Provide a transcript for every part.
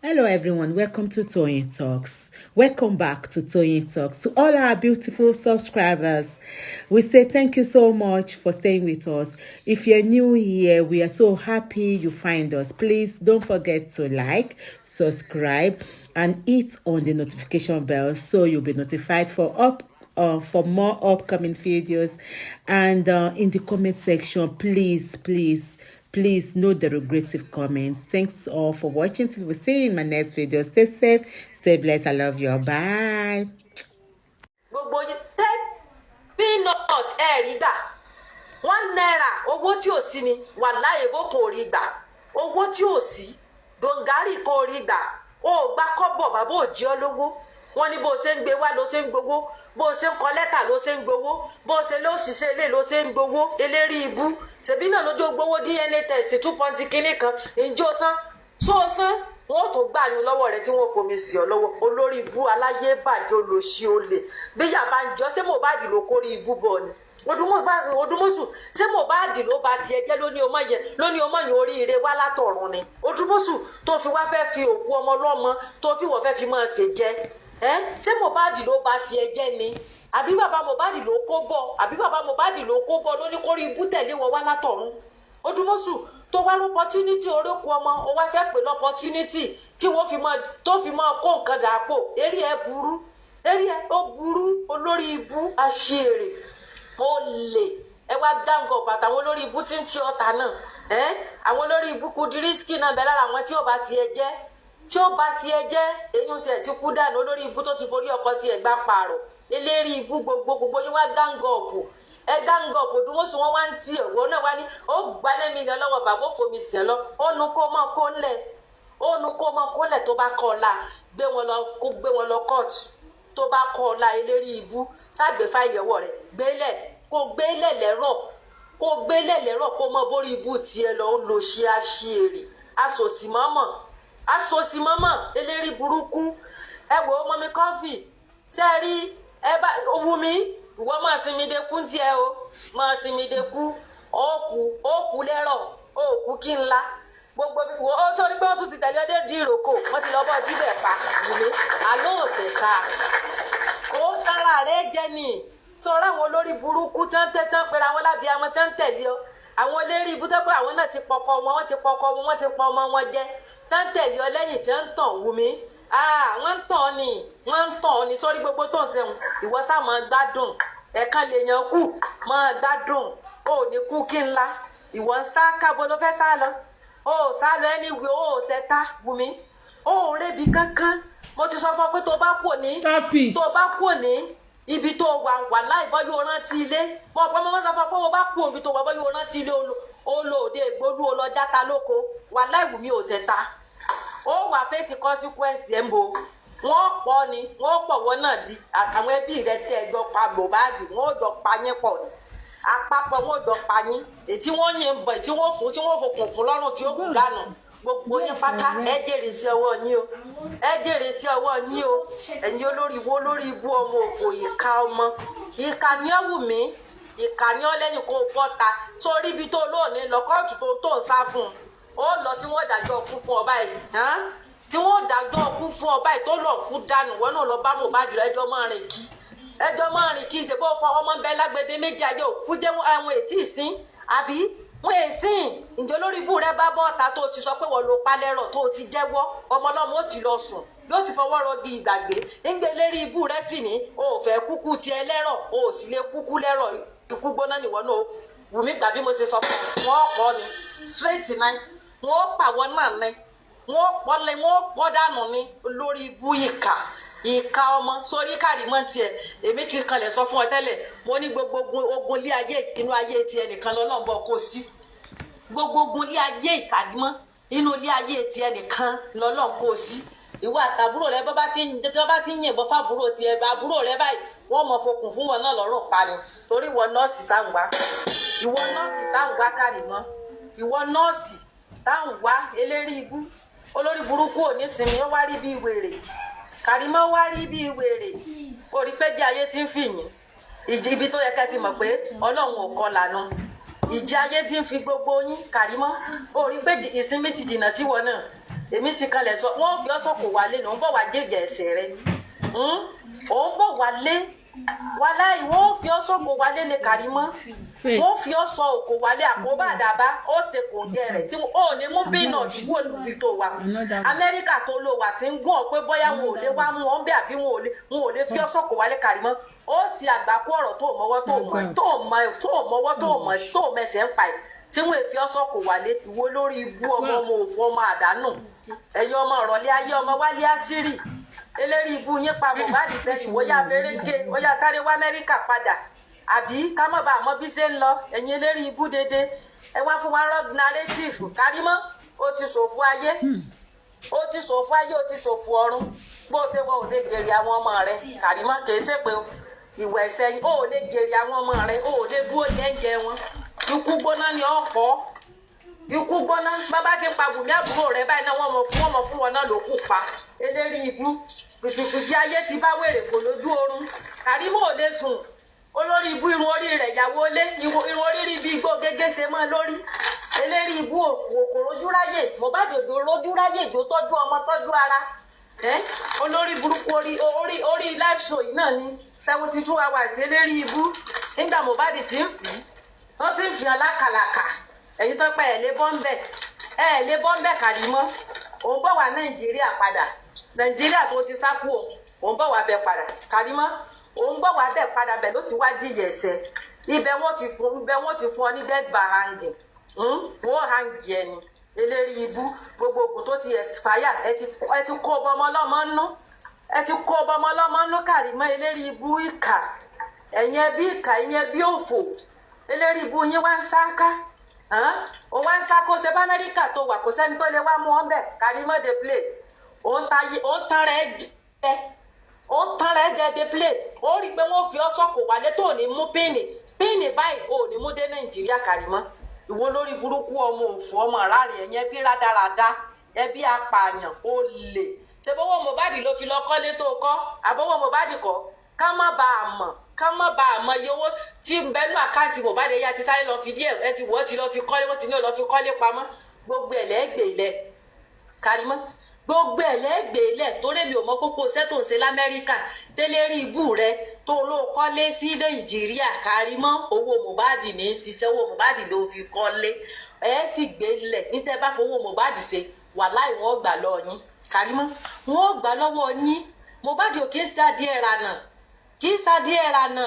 Hello everyone, welcome to Toyeen Talks. Welcome back to Toyeen Talks. To all our beautiful subscribers, we say thank you so much for staying with us. If you're new here, we are so happy you find us. Please don't forget to like, subscribe, and hit on the notification bell so you'll be notified for more upcoming videos. And in the comment section, please no derogative comments. Thanks all for watching. Till we see you in my next video. Stay safe, stay blessed. I love you. Bye. Gbogbo ten peanut rí gbà £1 owó tí ò sí ni wàláhì bó kò rí gbà owó tí ò sí dongari kò rí gbà ó gbà kọ́bọ̀ bàbá ò jí ọ lówó wọ́n ní bó ṣe ń gbé wá ló ṣe ń gbowó bó ṣe ń kọ lẹ́tà ló ṣe ń gbowó bó ṣe ló ṣiṣẹ́ ilé ló ṣe ń gbowó eléri ibú ṣèbí náà lójó gbowó DNA test 2 point kínní kan ìjó san só san wọn ò tó gbà yín lọ́wọ́ rẹ̀ tí wọ́n fomi sí ọ lọ́wọ́ olórí ibú aláyé bàjẹ́ olóṣì olè bí yàrá ń jọ ṣé Mohbad ló kórí ibú bọ̀ ni Odúmọ̀ṣù ṣé Mohbad ló bá tiẹ̀ jẹ́ lóní ọmọ yẹn oríire wá látọ̀run ni Odúmọ̀ṣù tó fi wá fẹ́ fi òkú ọmọ lọ́mọ tó fi wọ́n fẹ́ fi máa ṣe jẹ́ ṣé Mohbad ló bá tiẹ̀ jẹ́ ni àbí bàbá Mohbad ló kó bọ̀ lóní kórí ibú tẹ̀lé wọn wá látọ̀run Odúmọ̀ṣù tó wá l'opportunity orókù ọmọ ó wá fẹ́ pè l'opportunity tí wọ́n fi mọ́ kó nǹkan dàpọ̀ eré ẹ̀ ó burú olórí ibú aṣèrè ó lè ẹ wá gángọ̀ pàtàwọn olórí ibú tí ń tí ọ̀tá náà àwọn olórí ibú Kudirisky náà bẹ lára àwọn tí ó bá tiẹ̀ jẹ́ eyín ṣe ti kú dànù olórí ibú tó ti forí ọkọ tiẹ̀ gbá pààrọ̀ eléri ibú gbogbo yín wá gángọ̀ ọ̀pọ̀ Odúmọ̀ṣù wọn wá ń tí ọ̀wọ́ náà wá ní ó gbalẹ̀ mi lọ lọ́wọ́ bàbá òfomi sí ẹ lọ ó nu kó mọ́ kó lẹ̀ tó bá kọ́ ọ la gbé wọn lọ kóòtù tó bá kọ́ ọ la eléri ibú ságbé fáìlì ọwọ́ rẹ̀ gbélẹ̀ lẹ́rọ̀ kó mọ bórí ibú tiẹ̀ lọ ó lọ ṣe àṣìírí asòsì mọ́mọ́ eléri burúkú ẹ wò ó mọ́mí kọ́fì sẹ́ẹ̀rí ẹ bá owó mi ìwọ máa sinmi de kú tiẹ̀ o máa sinmi de kú òkú lẹ́rọ̀ òkú kí ńlá gbogbo ó sọrí pé wọ́n tún ti tẹ̀lé ọdẹ di ìrókò wọ́n ti lọ bọ́ jíbẹ̀ pa ìlé àlóòtẹ̀ ká ó tára rẹ̀ jẹ́ ni sọ̀rọ̀ àwọn olórí burúkú tán pera wọn lábí àwọn tán tẹ̀lé ọ àwọn olórí ibú tó pé àwọn náà ti pọkọ wọn wọ́n ti pọ ọmọ wọn jẹ tán tẹ̀lé ọ lẹ́yìn tí wọ́n ń tàn Wùmí wọ́n ń tàn ní sórí gbogbo tó ń sẹ́wọ̀n ìwọ sá máa gbádùn ẹ̀kan lè yan kú máa gbádùn ó ní kú kí ńlá ìwọ ń sá kábo ló fẹ́ sá lọ ó sá lọ ẹni wí ó tẹ́tá Wùmí ó ń rébi kankan mo ti sọ fún ọ pé tó bá kú ní ibi tó wà láì bọ́ yóò rántí ilé pọ̀pọ̀ mọ́ sọ fún ọ pé o bá kú ibi tó wà bọ́ yóò rántí ilé olóòde ìgbódú olọ́játa lóko wà láì Wùmí ò tẹ́tá ó wà fèsì consequence ẹ̀ ń bo wọ́n pọ̀ wọ́n náà di àtàwọn ẹbí rẹ̀ tẹ́ ẹjọ́ pa Mohbad wọ́n jọ pa yín pọ̀ ní àpapọ̀ wọ́n jọ pa yín ètí wọ́n yín bọ̀ tí wọ́n fòkùn fún lọ́rùn tí ó kù dànù gbogbo yín pátá ẹ jèrè sí ọwọ́ yín o ẹ̀yin olórí ibú ọmọ òfò ìka ọmọ ìka ní ọ Wùmí ìka ní ọ lẹ́yìn kó bọ́ta sórí ibi tó lóòní lọ kóòtù tó ń sá fún un ó lọ tí wọ́n dájọ́ kú fún ọ báyìí tí wọ́n dájọ́ kú fún ọ báyìí tó lọ kú dànù wọ́n náà lọ bá Mohbad lọ ẹjọ́ máa rìn kí ṣe bó fọ ọmọ bẹ́ẹ̀ lágbèdè méjì ayé òfú jẹ́ àwọn ètí ìsín àbí wọ́n èsìn ǹjẹ́ olórí ibú rẹ bá bọ́ ọ̀tá tó ti sọ pé wọ́n lo palẹ́rọ̀ tó ti jẹ́wọ́ ọmọ ọlọ́mọ ó ti lọ sùn yóò ti fọwọ́ rọ bí ìgbàgbé ńgbé lérí ibú rẹ sì ní o ò fẹ́ kúkú tiẹ̀ lẹ́rọ̀ o ò sì lè kúkú lẹ́rọ̀ ikú gbóná nìwọ náà Wùmí gbà bí mo ṣe sọ fún wọn pọ̀ ni straight náà wọ́n pàwọ́ náà ní wọ́n pọ̀ dànù ní olórí ibú ìka ọmọ sórí Kàrímọ́ tiẹ̀ èmi ti kanlẹ̀ sọ fún ọ tẹ́lẹ̀ mo ní gbogbo ogun lé ayé inú ayé tiẹ̀ nìkan lọ́lọ́mbọ kò sí gbogbo ogun lé ayé ìkàdímọ́ inú lé ayé tiẹ̀ nìkan lọ́lọ́m kò sí ìwọ àtàbúrò rẹ bọ́ bá ti ń yìnbọn fábúrò tiẹ̀ àbúrò rẹ báyìí wọ́n mọ̀ fokùn fún wọn náà lọ́rùn pa ni torí ìwọ nọ́ọ̀sì táwọn wá Kàrímọ́ ìwọ nọ́ọ̀sì táwọn wá eléri ibú olórí burúkú ò ní sinmi ó wá rí bí wèrè Kàrímọ́ wá rí bí wèrè orí péjì ayé tí ń fìyìn ibi tó yẹ kẹ́ ti mọ̀ pé Ọlọ́run ò kọ lànà ìjì ayé tí ń fi gbogbo yín Kàrímọ́ orí péjì ìsinmi ti dìnà síwọ náà èmi ti kalẹ̀ sọ wọ́n fi ọ́ sọ̀kò wálé ní òun bọ̀ wá jẹ́jẹ́ ẹsẹ̀ rẹ òun bọ̀ wálé wàláì wọ́n fi ọ́ sọ̀kò wálé ní Kàrímọ́ wọ́n fi ọ́ sọ òkò wálé àkóbá àdàbá ó ṣe kò gẹ rẹ̀ tí ó ní mú bínú tí wò níbi tó wà Amẹ́ríkà tó lò wà tí ń gún ọ pé bóyá wọn ò lè wá mú ọ́n bẹ́ẹ̀ àbí wọn ò lè fi ọ́ sọ̀kò wálé Kàrímọ́ ó sì àgbákò ọ̀rọ̀ tó mọ́wọ́ tó mẹsẹ̀ ń pa ẹ̀ tí wọ́n fi ọ́ sọ̀kò wálé ìwọ lórí ibú ọmọ òfò ọmọ àdánù ẹ̀yin ọmọ ìrọ̀lẹ́ ayé ọmọ wálé àṣírí eléri ibú yín pa Mohbad tẹ́yìn wọ́n yá fẹ́rẹ́gẹ́ wọ́n yá sáré wá Amẹ́ríkà padà àbí ká má bàa mọ bí ṣe ń lọ ẹ̀yin eléri ibú dédé ẹ wá fún wa rọ́ọ̀gì narrative Kàrímọ́ ó ti ṣòfò ayé ó ti ṣòfò ayé ó ti ṣòfò ọ̀run bó ṣe wọ́n ò lè jèrè àwọn ọmọ rẹ Kàrímọ́ kì í ṣe pé ìwà ẹ̀ṣẹ̀ yín ó lè jèrè àwọn ọmọ rẹ ó lè dúró jẹ́ǹjẹ́ wọn ikú gbóná ni ọ̀pọ̀ ikú gbóná bàbá ti ń pa Wùmí àbúrò rẹ báyìí náà wọ́n mọ̀ fún wọn náà ló kù pa eléri ibú pìtìpìtì ayé ti bá wèrè kò lójú oorun Kàrímọ́ ò lè sùn olórí ibú irun orí rẹ̀ yàwó lé irun orí rí bí igbó gégé ṣe mọ́ lórí eléri ibú òkò rójúráyè Mohbad òdò rójúráyè ìjó tọ́jú ọmọ tọ́jú ara olórí burúkú orí live show yìí náà ní 72 hours eléri ibú nígbà Mohbad ti ń fi wọ́n ti ń fi hàn lákàlàkà ẹ̀yin tó pẹ́ ẹ̀ lé bọ́ńbẹ́ Kàrímọ́ òun bọ̀ wá Nàìjíríà padà Nàìjíríà tó ti sá kú òun bọ̀ wá bẹ̀ padà Kàrímọ́ òun bọ̀ wá bẹ̀ padà bẹ̀ ló ti wá díyẹ̀ ẹsẹ̀ ibẹ̀ wọ́n ti fún ọ ní dead bar hanging wọ́n hangi ẹni eléri ibú gbogbo ògùn tó ti expire ẹ ti kó bọmọ lọ́mọ nú Kàrímọ́ eléri ibú ìkà ẹ̀yin ẹbí ìkà ẹ̀yin ẹbí òfò eléri ibú yín wá ń sáká ó wá ń sá kó ṣe bá Amẹ́ríkà tó wà kó sẹ́ni tó lè wá mú ọ́n bẹ̀ Kàrímọ́ dey play ó ń tán rẹ̀ jẹ́ dey play ó rí i pé wọ́n fi ọ́ sọ̀kò wálé tó ní mú píìnì báyìí ò ní mú dé Nàìjíríà Kàrímọ́ ìwọ lórí burúkú ọmọ òfò ọmọ aráàlú ẹ̀yìn ẹbí rádaràda ẹbí apààyàn ó lè ṣe bọ́wọ́ Mohbad ló fi lọ kọ́lé tó kọ́ àbọ̀wọ́ Mohbad kọ́ ká má bàa mọ iye owó tí ń bẹnu àkáǹtì Mohbad ẹ̀yà ti sáré lọ fi díẹ̀ ẹ ti wọ́n ti lọ fi kọ́lé wọ́n ti ní lọ fi kọ́lé pamọ́ gbogbo ẹ̀ lẹ́gbẹ̀ẹ́ ilẹ̀ Kàrímọ́ gbogbo ẹ̀ lẹ́gbẹ̀ẹ́ ilẹ̀ torí mi ò mọ pópó iṣẹ́ tó ń ṣe l'Amẹ́ríkà tẹ́lẹ̀rí ibú rẹ tó ló kọ́lé sí Nàìjíríà Kàrímọ́ owó Mohbad ní í ṣiṣẹ́ owó Mohbad ló fi kọ́lé ẹ̀ sì gbé ilẹ̀ ní tẹ́ bá fowó Mohbad ṣe wàláì wọ́n gbà lọ yín Kàrímọ́ wọ́n gbà lọ́wọ́ yín Mohbad ò kí ń ṣàdíẹ̀ ranà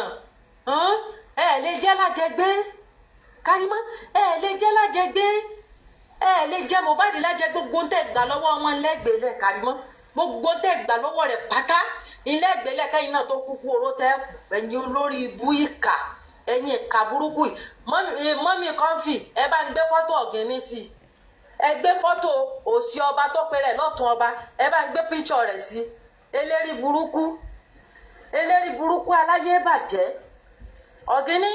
ẹ lè jẹ́ lájẹgbé Kàrímọ́ ẹ lè jẹ́ lájẹgbé ẹ lè jẹ́ Mohbad lájẹ gbogbo tẹ́ gbà lọ́wọ́ wọn lẹ́gbẹ̀ẹ́lẹ̀ Kàrímọ́ gbogbo tẹ́ gbà lọ́wọ́ rẹ̀ pátá ilẹ̀gbẹ̀ẹ́lẹ̀ kẹ́yìn náà tó kúkú oró tẹ́ ẹ̀yin olórí ibú ìkà ẹ̀yin ìkà burúkú yìí mọ́mí kọ́ńfì ẹ bá ń gbé fọ́tò ọ̀gẹ́ni sí ẹ gbé fọ́tò òsì ọba tó pẹ́rẹ́ lọ́tún ọba ẹ bá ń gbé píṣọ̀ rẹ̀ sí eléri burúkú aláyé bàjẹ́ ọ̀gẹ́ni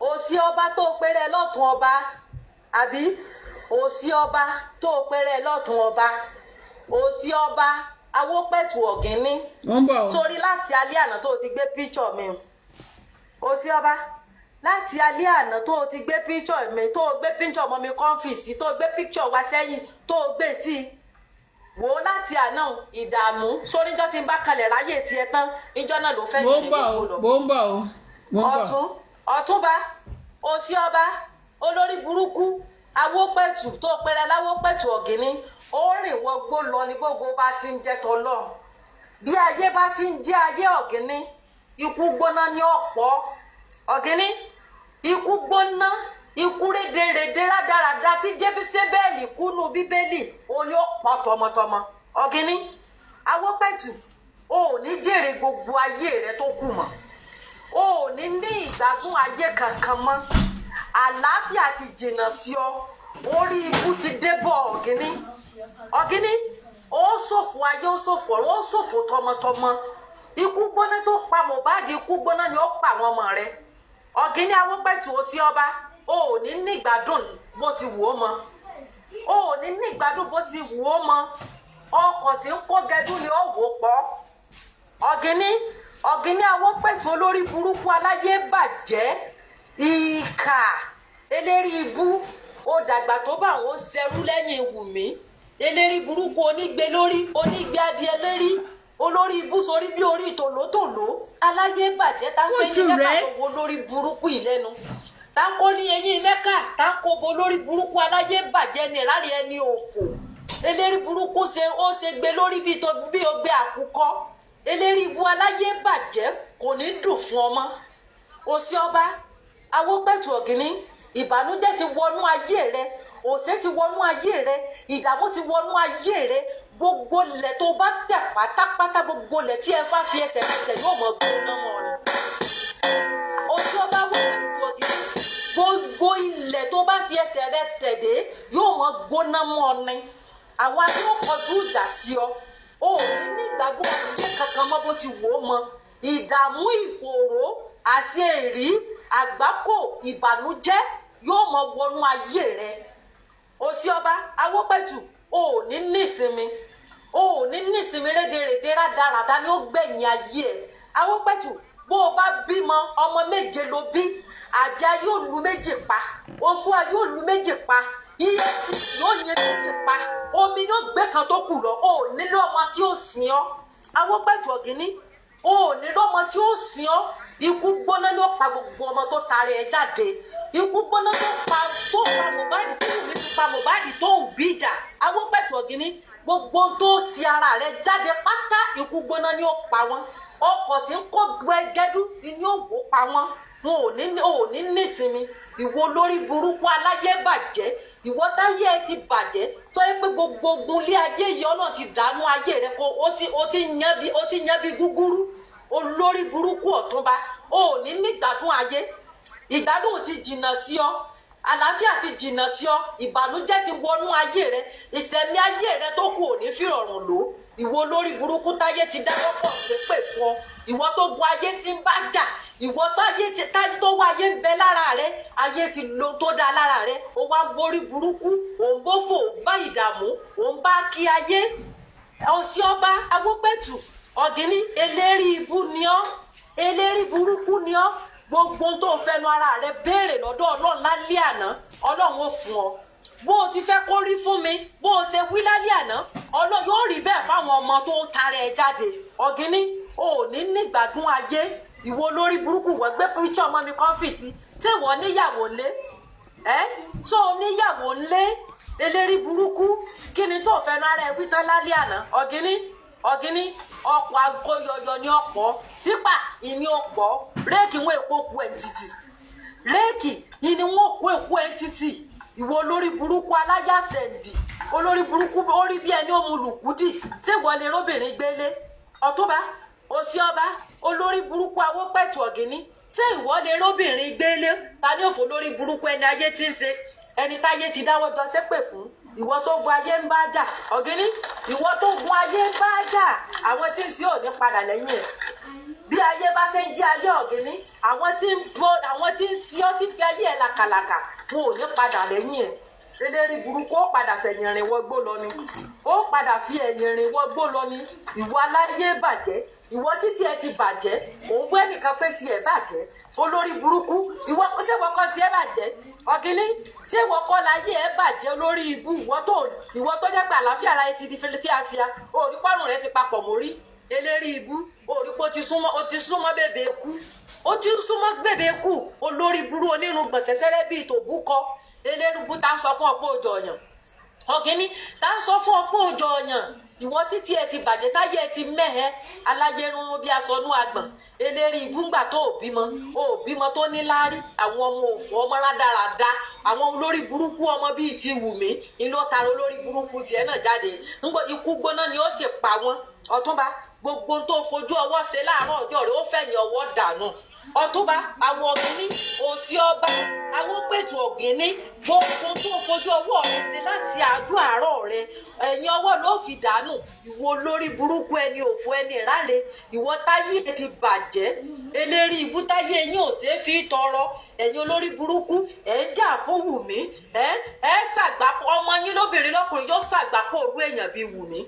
òsì ọba tó pẹ́rẹ́ lọ́tún ọba àbí òsì ọba tó pẹ́rẹ́ lọ́tún ọba òsì ọba awópẹ̀tù ọ̀gẹ́ni sórí láti alẹ́ àná tó ti gbé píṣọ̀ mi òsì ọba láti alẹ́ àná tó ti gbé píṣọ̀ mi tó gbé píṣọ̀ ọmọ mi kọ́ńfìsì tó gbé píṣọ̀ wá sẹ́yìn tó gbé sí i wò láti àná ìdààmú sórí ìjọ tí ń bá kalẹ̀ ráyè tiẹ̀ tán ìjọ náà ló fẹ́ nílé gbogbo lọ. ọ̀túnba òsì ọba olórí burúkú awópẹ̀tù tó pẹ́rẹ́ láwópẹ̀tù ọ̀gẹ́ni ó rìn wọgbó lọ ní gbogbo bá ti ń jẹ́ tọ́lọ́ bí ayé bá ti ń jẹ́ ayé ọ̀gẹ́ni ikú gbóná ní ọ̀pọ̀ ọ̀gẹ́ni ikú gbóná ikú rédèrèdè rádaràda tí jébísébẹ́ẹ̀lì kúnú bíbélì òní ọ̀pọ̀ tọmọtọmọ ọ̀gẹ́ni awópẹ̀tù ò ní jèrè gbogbo ayé rẹ tó kù mọ́ ò ní ìgbádùn ayé kankan mọ́ àlàáfíà ti jìnnà sí ọ orí ikú ti débọ̀ ọ̀gẹ́ni ó ṣòfò ayé ó ṣòfò ọ̀run ó ṣòfò tọmọtọmọ ikú gbóná tó pa Mohbad ikú gbóná ni ó pa àwọn ọmọ rẹ ọ̀gẹ́ni awópẹ̀tù òsì ọba ò ní ìgbádùn bó ti wù ó mọ́ ò ní ìgbádùn bó ti wù ó mọ́ ọkọ̀ tí ń kó gẹdú ni ó wò pọ̀ ọ̀gẹ́ni awópẹ̀tù olórí burúkú aláyé bàjẹ́ ìkà eléri ibú ó dàgbà tó bá wọn ṣẹrú lẹ́yìn Wùmí eléri burúkú onígbé lórí onígbé adìẹ lérí olórí ibú sórí bí orí tòlótòló aláyé bàjẹ́ táńkó eyín mẹ́ka tó wo lórí burúkú ìlẹ́nu táńkó ní eyín mẹ́ka táńkó bo lórí burúkú aláyé bàjẹ́ ní ìrárí ẹni òfò eléri burúkú ó ṣe gbé lórí bí ogbe àkùkọ eléri ibú aláyé bàjẹ́ kò ní dùn fún ọmọ òsì ọba Awópẹ̀tù Ògìní ìbànújẹ́ ti wọnú ayé rẹ òṣè ti wọnú ayé rẹ ìdààmú ti wọnú ayé rẹ gbogbo ilẹ̀ tó bá tẹ̀ pátápátá gbogbo ilẹ̀ tí ẹ bá fi ẹsẹ̀ rẹ tẹ̀ yóò mọ̀ gbóná mọ́ rẹ òsì ọba Awópẹ̀tù Ògìní gbogbo ilẹ̀ tó bá fi ẹsẹ̀ rẹ tẹ̀ dé yóò mọ̀ gbóná mọ́ ni àwa yóò kọjú ìjà sí ọ ò ní ìgbàgbọ́ ayé kankan mọ́ bó ti wò ó mọ́ ìdààmú ìfòòró àti èrí àgbákò ìbànújẹ́ yóò mọ wọnú ayé rẹ òsì ọba Awópẹ̀tù ò ní nísinmi rédèrèdè rádaràdá ni ó gbẹ̀yìn ayé ẹ Awópẹ̀tù bó o bá bímọ ọmọ méje ló bí àjà yóò lu méjì pa oṣù à yóò lu méjì pa iye tí yóò yẹ méjì pa omi yóò gbé kan tó kù lọ ò nílò ọmọ tí ó sìn ọ Awópẹ̀tù Ògìní ò nílò ọmọ tí ó sìn ọ ikú gbóná ló pa gbogbo ọmọ tó tari ẹ jáde ikú gbóná tó pa Mohbad tí Wùmí ti pa Mohbad tó ń bí ìjà Awópẹ̀tù Ògìní gbogbo tó ti ara rẹ jáde pátá ikú gbóná ni ó pa wọn ọkọ̀ tí ń kó gbẹgẹdú ni ó wò pa wọn wọn ò ní nísinmi ìwọ lórí burúkú aláyé bàjẹ́ ìwọ táyé ẹ ti bàjẹ́ tó yẹ pé gbogbo ogun ilé ayé yìí Ọlọ́run ti dànù ayé rẹ kó ó ti yan bí gúgúrú olórí burúkú Ọ̀túnba ò ní nígbàdùn ayé ìgbádùn ti jìnnà sí ọ àlàáfíà ti jìnnà sí ọ ìbànújẹ́ ti wọnú ayé rẹ ìṣẹ̀mí ayé rẹ tó kù ò ní fìrọ̀rùn lò ìwọ lórí burúkú táyé ti dáwọ́ pọ̀ ṣépè fún ọ ìwọ tó gun ayé ti ń bá jà ìwọ táyé tó wá ayé ń bẹ lára rẹ ayé ti lo tó dá lára rẹ ó wá ń borí burúkú òun bófò òun bá ìdààmú òun bá kí ayé òsì ọba Awópẹ̀tù Ògìní eléri ibú ni ọ eléri burúkú ni ọ gbogbo tó fẹnu ara rẹ béèrè lọ́dọ̀ Ọlọ́run lálẹ́ àná Ọlọ́run ó fún ọ bó o ti fẹ́ kó rí fún mi bó o ṣe wí lálẹ́ àná Ọlọ́run yóò rí bẹ́ẹ̀ fáwọn ọmọ tó ń tara ẹ jáde Ògìní ò ní nígbàdùn ayé ìwọ lórí burúkú wọ́n gbé píríṣọ́ ọmọ mi kọ́fíìsì ṣé wọ́n níyàwó ńlé tó o níyàwó ńlé eléri burúkú kí ni tó fẹnu ara ẹ wí tán lálẹ́ àná Ògìní ọ̀pọ̀ agoyọyọ ní ọ̀pọ̀ sípà ìní ọ̀pọ̀ réèkì wọn èkó ku ẹ̀ǹtìtì réèkì ìní wọn kó èkó ẹ̀ǹtìtì ìwọ olórí burúkú aláyàsẹ̀ǹdì olórí burúkú orí bí ẹni ó mu lùkúdì tí ìwọlé róbìnrin gbélé Ọ̀túnba òsì ọba olórí burúkú Awópẹ̀tù Ògìní tí ìwọlé róbìnrin gbélé ta ní òfò lórí burúkú ẹni ayé tí ń ṣe ẹni táyé ti dáwọ́ jọ ṣépè fún ìwọ tó gun ayé ń bá jà Ògìní ìwọ tó gun ayé ń bá jà àwọn tí ń ṣe ò ní padà lẹ́yìn ẹ̀ bí ayé bá ṣe ń jí ayé Ògìní àwọn tí ń ṣe ọ́ tí fi ayé ẹ̀ làkàlàkà wọn ò ní padà lẹ́yìn ẹ̀ eléri burúkú ó padà fẹ̀yìn rìn wọgbó lọ ni ó padà fi ẹ̀yìn rìn wọgbó lọ ni ìwọ aláyé bàjẹ́ ìwọ títí ẹ ti bàjẹ́ òun gbé nìkan pé tiẹ̀ bàjẹ́ olórí burúkú ìwọ ṣé ìwọ kọ́ tiẹ̀ bàjẹ́ Ògìní ṣé ìwọ kọ́ láyé ẹ bàjẹ́ olórí ibú ìwọ tó jẹ́ pé àlàáfíà ara ẹ ti di fíafíà òrí pọ́rùn rẹ ti papọ̀ mórí eléri ibú òrí pé ó ti súnmọ́ bèbè kú ó ti súnmọ́ bèbè kú olórí burú onírun gbọ̀nsẹ̀sẹ̀rẹ̀ bíi tòbúkọ elérúbú tá ń sọ fún ọ̀pọ̀ òjò ọ̀yàn Ògìní tá ń sọ fún ọ̀pọ̀ òjò ọ̀yàn ìwọ títí ẹ ti bàjẹ́ táyé ẹ ti mẹ́hẹ́ aláyẹrun bí aṣọnú àgbọ̀n eléri ibùngbà tó ò bímọ tó ní láárí àwọn ọmọ òfò ọmọ rádaràda àwọn olórí burúkú ọmọ bíi ti Wùmí ìlú ọ̀tara olórí burúkú tiẹ̀ náà jáde ńgbọ́ ikú gbóná ni ó sì pa wọ́n Ọ̀túnba gbogbo tó fojú ọwọ́ ṣe láàárọ̀ ọjọ́ rẹ̀ ó fẹ̀yìn ọwọ́ dànù Ọ̀túnba àwọn Ògìní òsì ọba Awópẹ̀tù Ògìní gbogbo tó fojú ọwọ́ rẹ ṣe láti àárọ̀ rẹ ẹ̀yìn ọwọ́ ló fi dànù ìwọ lórí burúkú ẹni òfò ẹni ìráre ìwọ táyé ti bàjẹ́ eléri ibú táyé yín ò ṣeé fi tọrọ ẹ̀yin olórí burúkú ẹ̀ ń jà fún Wùmí ẹ̀ ṣàgbákò ọmọ yín lóbìnrin lọ́kùnrin yóò ṣàgbákò orú èèyàn bíi Wùmí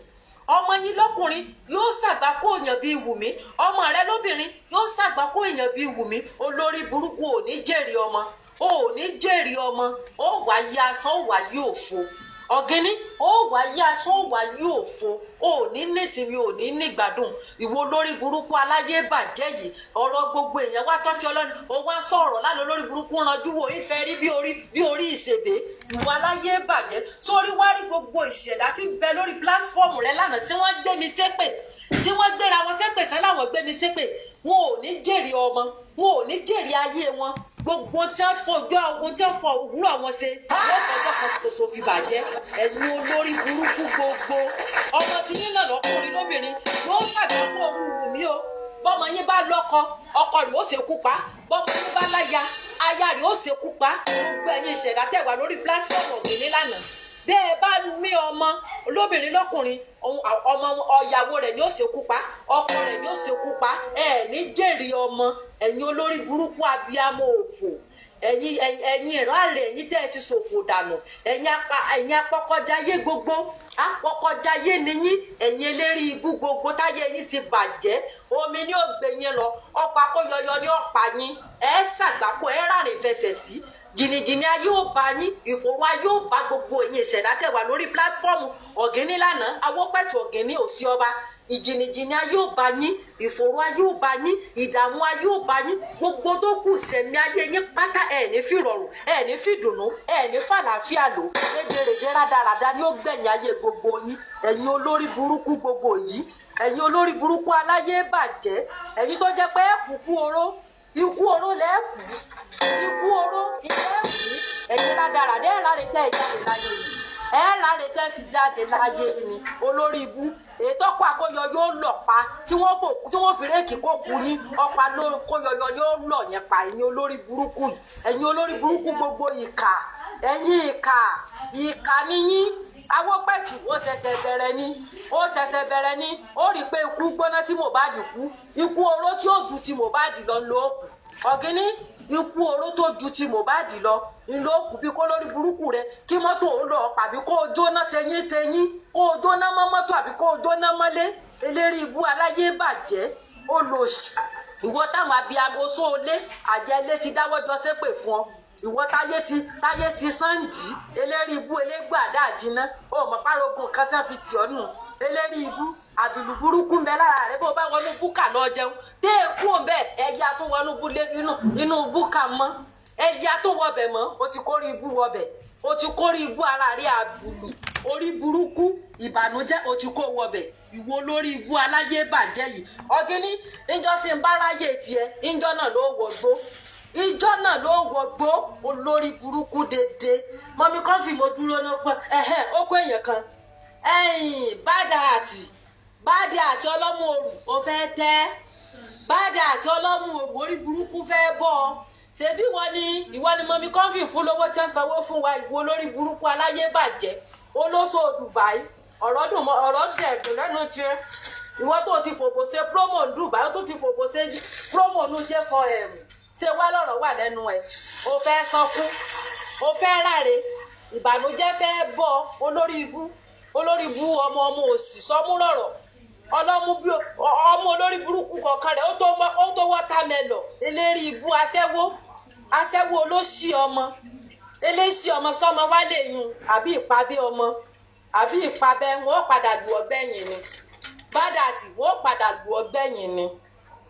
ọmọ yín lọ́kùnrin yóò ṣàgbákò èèyàn bíi Wùmí ọmọ rẹ lóbìnrin yóò ṣàgbákò èèyàn bíi Wùmí olórí burúkú ò ní jèrè ọmọ ò ní jèrè ọmọ ó wà yí asán ó wà yí òfo ọ̀gíní ó wà yí asán ó wà yí òfo ò ní nísinmi ò ní nígbàdùn ìwọ olórí burúkú aláyé bàjẹ́ yìí ọ̀rọ̀ gbogbo èèyàn wá tọ́sí ọlọ́ni ó wá sọ̀rọ̀ lánàá olórí burúkú ranjú wò ìfẹ́ rí bí orí ìṣèbé ìwọ aláyé bàjẹ́ sórí wá rí gbogbo ìṣẹ̀dá tí ń bẹ lórí pílátífọ́ọ̀mù rẹ lánàá tí wọ́n gbé mi ṣépè tí wọ́n gbéra wọn ṣépè tán láwọn gbé mi ṣépè wọn ò ní jèrè ọmọ wọn ò ní jèrè ayé wọn gbogbo tí wọ́n fojú àwọn tí wọ́n fọ òwúrọ̀ wọn ṣe wọ́n fọjọ́ kan ṣoṣo fi bàjẹ́ ẹ̀yin olórí burúkú gbogbo ọmọ tí yín náà lọ́kùnrin lóbìnrin yóò ṣàgbọ́n kó orú wù mí o bọ́mọ yín bá lọ́kọ ọkọ rẹ̀ ó ṣekú pa bọ́mọ yín bá láya aya rẹ̀ ó ṣekú pa gbogbo ẹ̀yin ìṣẹ̀dá tẹ̀wá lórí pílátífọ̀mù Ògìní lánàá bẹ́ẹ̀ bá mí ọmọ lóbìnrin lọ́kùnrin ọmọ ọ̀yàwó rẹ̀ ni ó ṣekú pa ọkọ rẹ̀ ni ó ṣekú pa ẹ̀ ní jèrè ọmọ ẹ̀yin olórí burúkú abiyamọ òfò ẹ̀yin ìrọ̀lẹ́ ẹ̀yin tẹ́ ẹ ti ṣòfò dànù ẹ̀yin apọkọjáyé gbogbo apọkọjáyé nìyí ẹ̀yin eléri ibú gbogbo táyé yín ti bàjẹ́ omi ní ògbé yín lọ ọ̀pá kó yọyọ ní ọ̀pá yín ẹ̀ ṣàgbákò ẹ̀ rárìn fẹsẹ̀ sí jìnnìjìnnì ayé ò bá yín ìfòrò ayé ò bá gbogbo ẹ̀yin ìṣẹ̀dá tẹ̀wá lórí pílátífọ́ọ̀mù Ògìní lánàá awọ́pẹ̀tù Ògìní òsì ọba ìjìnnìjìnnì ayé ò bá yín ìfòrò ayé ò bá yín ìdààmú ayé ò bá yín gbogbo tó kù sẹ̀mí ayé yín pátá ẹ̀ ní fìrọ̀rùn ẹ̀ ní fìdùnnú ẹ̀ ní fàlàáfíà lò rédèrèdè rádaràda ni ó gbẹ̀yìn ayé gbogbo yín ẹ̀yin olórí burúkú gbogbo yìí ẹ̀yin olórí burúkú aláyé bàjẹ́ ẹ̀yin tó jẹ́ pé ẹ̀kú oró ikú oró lẹ́ẹ̀kú ikú oró ilẹ̀kú ẹ̀yin rádaràdà ẹ̀ láre tẹ́ ìjáde láyé yìí ẹ̀ láre tẹ́ fi jáde láyé ni olórí ibú ètò ọkọ àkóyọ yóò lọ pa tí wọ́n fi réèkì kó kú ní ọpa ló kóyọyọ yóò lọ yẹn pa ẹ̀yin olórí burúkú yìí ẹ̀yin olórí burúkú gbogbo ìkà ẹ̀yin ìkà níyín awọ́pẹ̀tù ó ṣẹ̀ṣẹ̀ bẹ̀rẹ̀ ni ó rí i pé ikú gbóná tí Mohbad kú ikú oró tí ó ju ti Mohbad lọ ló kù Ògìní ikú oró tó ju ti Mohbad lọ ló kù bí kó lórí burúkú rẹ kí mọ́tò ó lọ pàbí kó o jóná tẹyín kó o jóná mọ́ mọ́tò àbí kó o jóná mọ́lé eléri ibú aláyé bàjẹ́ ó lò sí ìwọ táwọn abiyamọ sóolé àjẹlé ti dáwọ́ jọ ṣépè fún ọ ìwọ táyé ti sáǹdì eléri ibú elégbò àdá àjìná ó mọ párógun kan tí wọn fi tì ọ nù eléri ibú àbìlù burúkú ń bẹ lára rẹ bó bá wọnú búkà lọ jẹun dé èkú òǹbẹ ẹyà tó wọnú búlé inú búkà mọ ẹyà tó wọbẹ mọ ó ti kórè ibú wọbẹ ó ti kórè ibú ara rí àbùlù orí burúkú ìbànújẹ́ ó ti kó wọbẹ ìwọ lórí ibú aláyé bàjẹ́ yìí Ògìní ìjọ tí ń bá ráyè tiẹ̀ ìjọ náà ló wọgbó ìjọ náà ló wọgbó olórí burúkú dédé mọmi kọfí mo dúró náà fún ó kó èèyàn kan bádà àti ọlọ́mú òrù ó fẹ́ tẹ́ bádà àti ọlọ́mú òrù orí burúkú fẹ́ bọ́ ọ ṣebí ìwọ ni mọmi kọfí fún lówó tí wọ́n sanwó fún wa ìwọ olórí burúkú aláyé bàjẹ́ olóṣò Dubai ọ̀rọ̀ ṣe ẹ̀dùn lẹ́nu tiẹ̀ ìwọ tó ti fòbò ṣe promo Dubai ó tó ti fòbò ṣe promo nu jẹ́ fọ ẹ̀rù ṣé wá lọ́rọ̀ wà lẹ́nu ẹ̀ o fẹ́ sọkún o fẹ́ ráre ìbànújẹ́ fẹ́ bọ́ olórí ibú ọmọ òsì sọmú lọ́rọ̀ ọmọ olórí burúkú kọ̀ọ̀kan rẹ̀ ó tó wọ́tàmẹ́lọ̀ eléri ibú aṣẹ́wó olóṣì ọmọ eléṣì ọmọ sọmọ wálé yun àbí ìpàbẹ́ ọmọ àbí ìpàbẹ́ wọn ó padà lù ọ́ gbẹ̀yìn ni bádàtì wọn ó padà lù ọ́ gbẹ̀yìn ni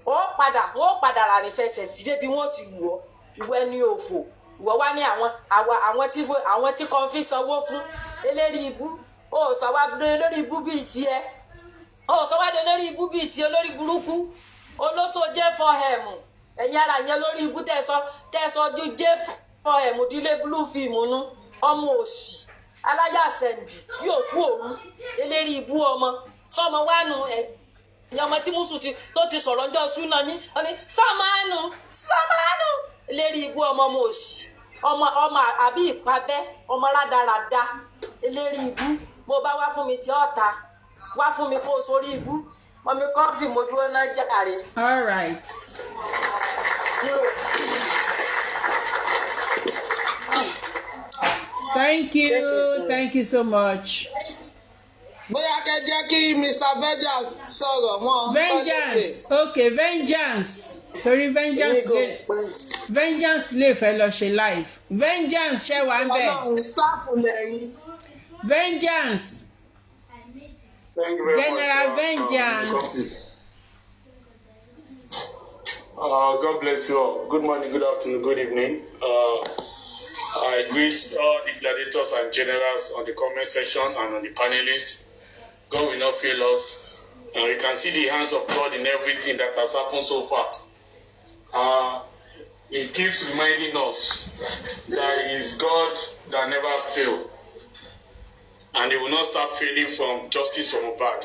wọ́n padà rà ní fẹsẹ̀ sí débi wọ́n ti lù ọ́ ìwọ ẹni òfò ìwọ wá ní àwọn tí kan fi sanwó fún eléri ibú ó sọ wá lórí ibú bíi tiẹ̀ ó sọ wá lórí ibú bíi tiẹ̀ olórí burúkú olóṣò jẹ́ fọ́hẹ̀mù ẹ̀yin ara yẹn lórí ibú tẹ̀sọ́ ju jẹ́ fọ́hẹ̀mù dílé blue film nu ọmọ òsì aláyàsẹ̀ǹdì yóò kú òru eléri ibú ọmọ sọmọ wánu ẹ̀ ìyá ọmọ tí mùsùn tó ti sọ̀rọ̀ ọjọ́ súná yín wọ́n ní sọ́mánù eléri ibú ọmọ òsì ọmọ àbí ìpabẹ́ ọmọ rádaràda eléri ibú bó bá wá fún mi tí ọ̀tá wá fún mi kó sórí ibú ọmọ kọ́fì mo dúró náà jàre. All right. Thank you so much. Bóyá kẹ́ jẹ́ kí Mr. Vengeance sọ̀rọ̀ wọn. Vengeance, okay, Vengeance. Torí Vengeance lè fẹ́ lọ ṣe live. Vengeance ṣe wà ń bẹ̀. Ọlọ́run sáfù lẹ́yìn. Vengeance. Thank you very General much, Vengeance. God bless you all. Good morning, good afternoon, good evening. I greet all the gladiators and generals on the comment section and on the panelists. God will not fail us. And we can see the hands of God in everything that has happened so far. He keeps reminding us that He is God that never fails. And He will not start failing from justice from above.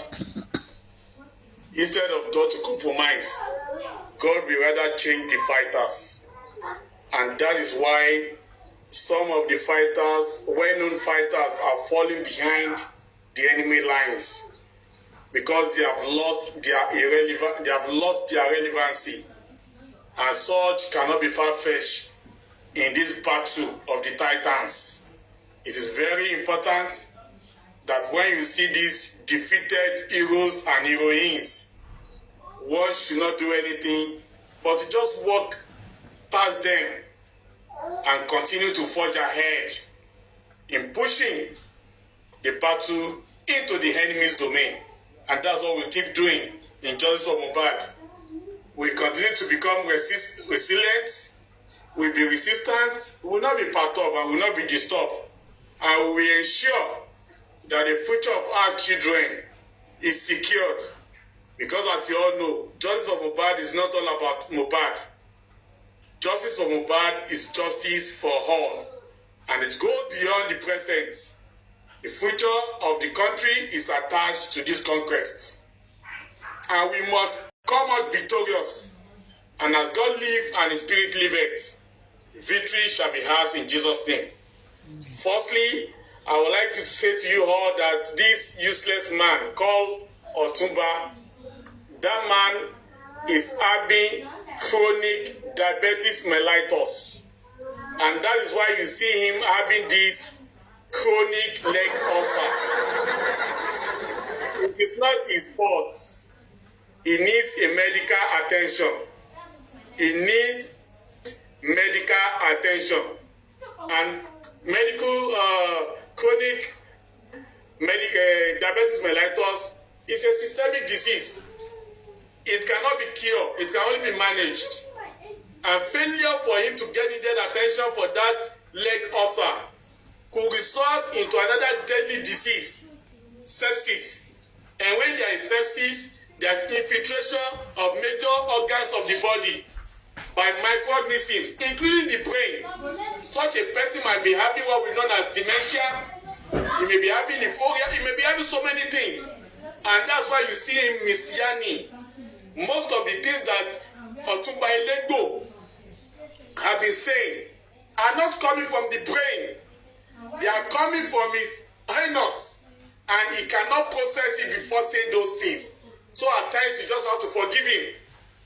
Instead of God to compromise, God will rather change the fighters. And that is why some of the fighters, well-known fighters, are falling behind the enemy lines because they have lost their relevancy. And such cannot be far-fetched in this battle of the titans. It is very important that when you see these defeated heroes and heroines, one should not do anything but to just walk past them and continue to forge ahead in pushing the battle into the enemy's domain. And that's what we keep doing in Justice for Mohbad. We continue to become resilient, we'll be resistant, we will not be perturbed and will not be disturbed. And we will ensure that the future of our children is secured. Because as you all know, Justice for Mohbad is not all about Mohbad. Justice for Mohbad is justice for all. And it goes beyond the present. The future of the country is attached to this conquest. And we must come out victorious. And as God lives and His Spirit liveth, victory shall be ours in Jesus' name. Firstly, I would like to say to you all that this useless man called Otumba, that man is having chronic diabetes mellitus. And that is why you see him having this chronic leg ulcer. It is not his fault. He needs a medical attention. He needs medical attention. And chronic diabetes mellitus is a systemic disease. It cannot be cured. It can only be managed. And failure for him to get needed attention for that leg ulcer could result into another deadly disease, sepsis. And when there is sepsis, there is infiltration of major organs of the body by microorganisms, including the brain. Such a person might be having what we know as dementia. He may be having euphoria. He may be having so many things. And that's why you see him misyanning. Most of the things that Otumba Elegbo have been saying are not coming from the brain. They are coming from his anus. And he cannot process it before saying those things. So at times you just have to forgive him.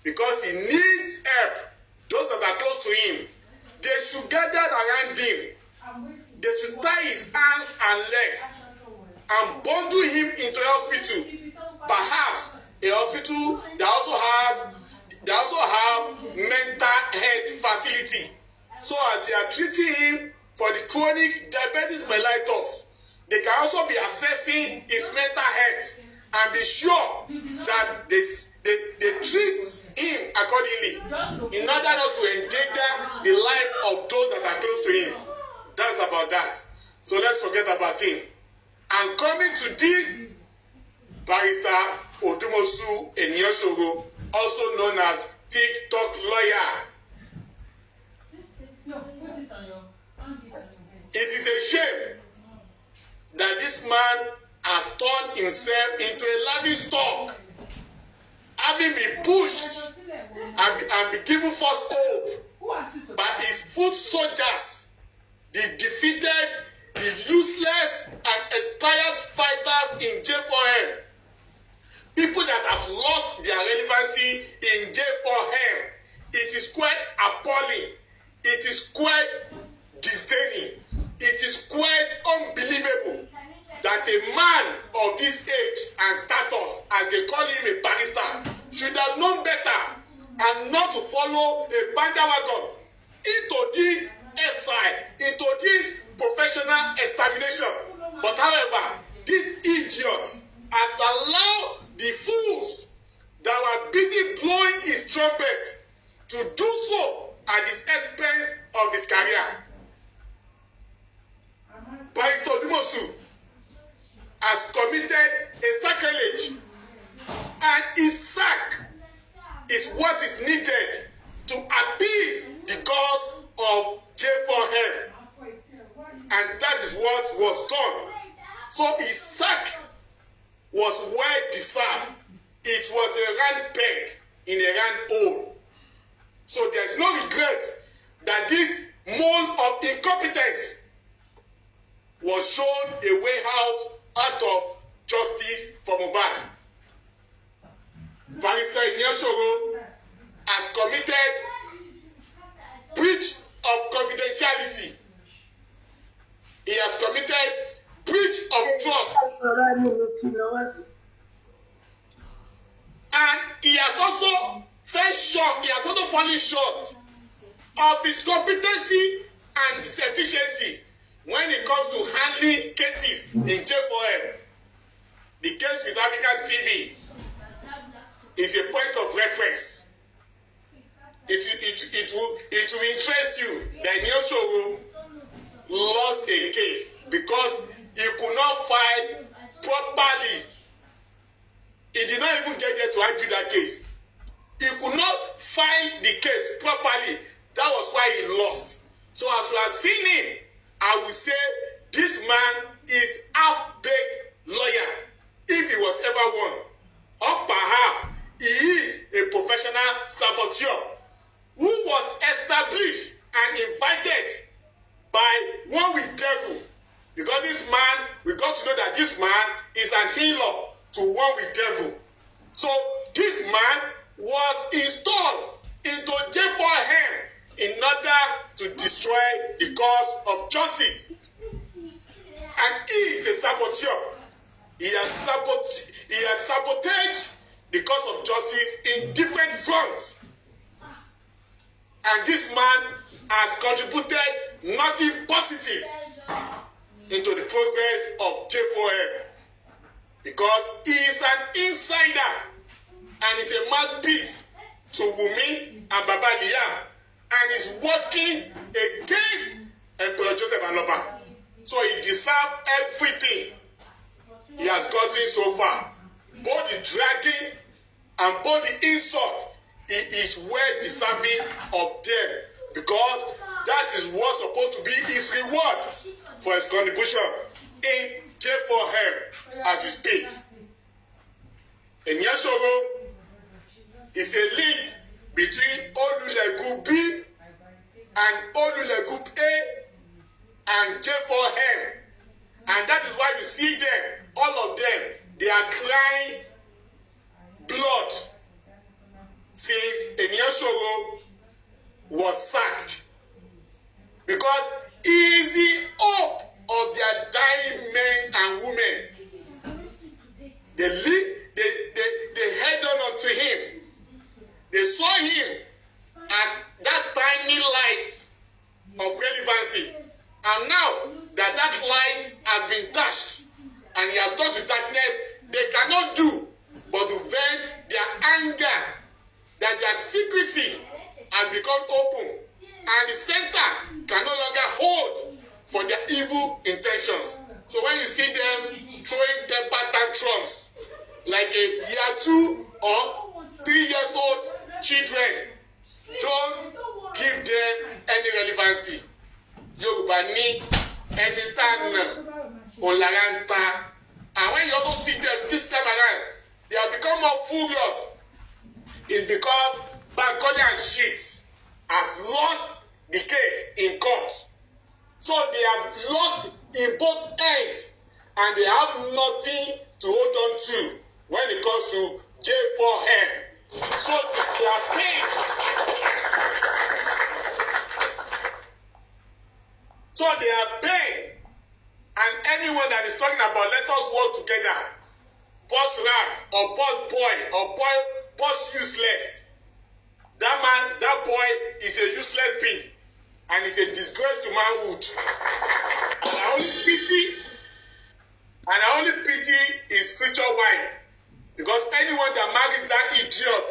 Because he needs help. Those that are close to him, they should gather around him. They should tie his hands and legs and bundle him into a hospital. Perhaps a hospital that also have mental health facility. So as they are treating him for the chronic diabetes mellitus, they can also be assessing his mental health and be sure that they treat him accordingly in order not to endanger the life of those that are close to him. That's about that. So let's forget about him. And coming to this, Barrister Odumosu Eniosoro, also known as TikTok lawyer. It is a shame that this man has turned himself into a livestock, having been pushed and been given false hope by his foot soldiers, the defeated, the useless and expired fighters in J4M. People that have lost their relevancy in J4M. It is quite appalling. It is quite disdaining. It is quite unbelievable that a man of this age and status, as they call him a barrister, should have known better and not to follow a bandwagon into this exile, into this professional extermination. But however, this idiot has allowed the fools that were busy blowing his trumpet to do so at the expense of his career. Barrister Odumosu has committed a sacrilege, and his sack is what is needed to appease the cause of J4M, and that is what was done. So his sack was well deserved. It was a round peg in a round hole. So there is no regret that this mold of incompetence was shown a way out of justice for Mohbad. Barrister Inyasoro has committed breach of confidentiality. He has committed breach of trust. And he has also fallen short of his competency and his efficiency when it comes to handling cases in J4M. The case with African TV is a point of reference. It will interest you that Inyasoro lost a case because he could not file properly. He did not even get there to argue that case. He could not file the case properly. That was why he lost. So as you are seeing him, I will say this man is half-baked lawyer, if he was ever one. Or perhaps he is a professional saboteur who was established and invited by one with devil. Because this man, we got to know that this man is an healer to one with devil. So this man was installed into J4M in order to destroy the cause of justice. And he is a saboteur. He has sabotaged the cause of justice in different fronts. And this man has contributed nothing positive into the progress of J4M. Because he is an insider and is a mouthpiece to Wunmi and Baba Liam, and is working against Emperor Joseph Aloba. So he deserves everything he has gotten so far. Both the dragging and both the insult, he is well deserving of them, because that is what's supposed to be his reward for his contribution in J4M as we speak. Inyasoro is a link between Olulegu B and Olulegu A and J4M. And that is why you see them, all of them, they are crying blood since Inyasoro was sacked. Because he is the hope of their dying men and women. They held on unto him. They saw him as that tiny light of relevancy. And now that that light has been dashed and he has turned to darkness, they cannot do but to vent their anger that their secrecy has become open, and the center can no longer hold for their evil intentions. So when you see them throwing temper tantrums like a year 2 or 3 years old children, don't give them any relevancy. Yorùbá ní ẹni tá nà òun lára ń ta. And when you also see them this time around, they have become more furious. It's because Bankole and Shit has lost the case in court. So they have lost in both ends, and they have nothing to hold on to when it comes to J4M. So they are paid. So they are paid, And anyone that is talking about let us work together, boss rat or boss boy or boss useless, that boy is a useless being and is a disgrace to manhood. And I only pity his future wife, because anyone that marries that idiot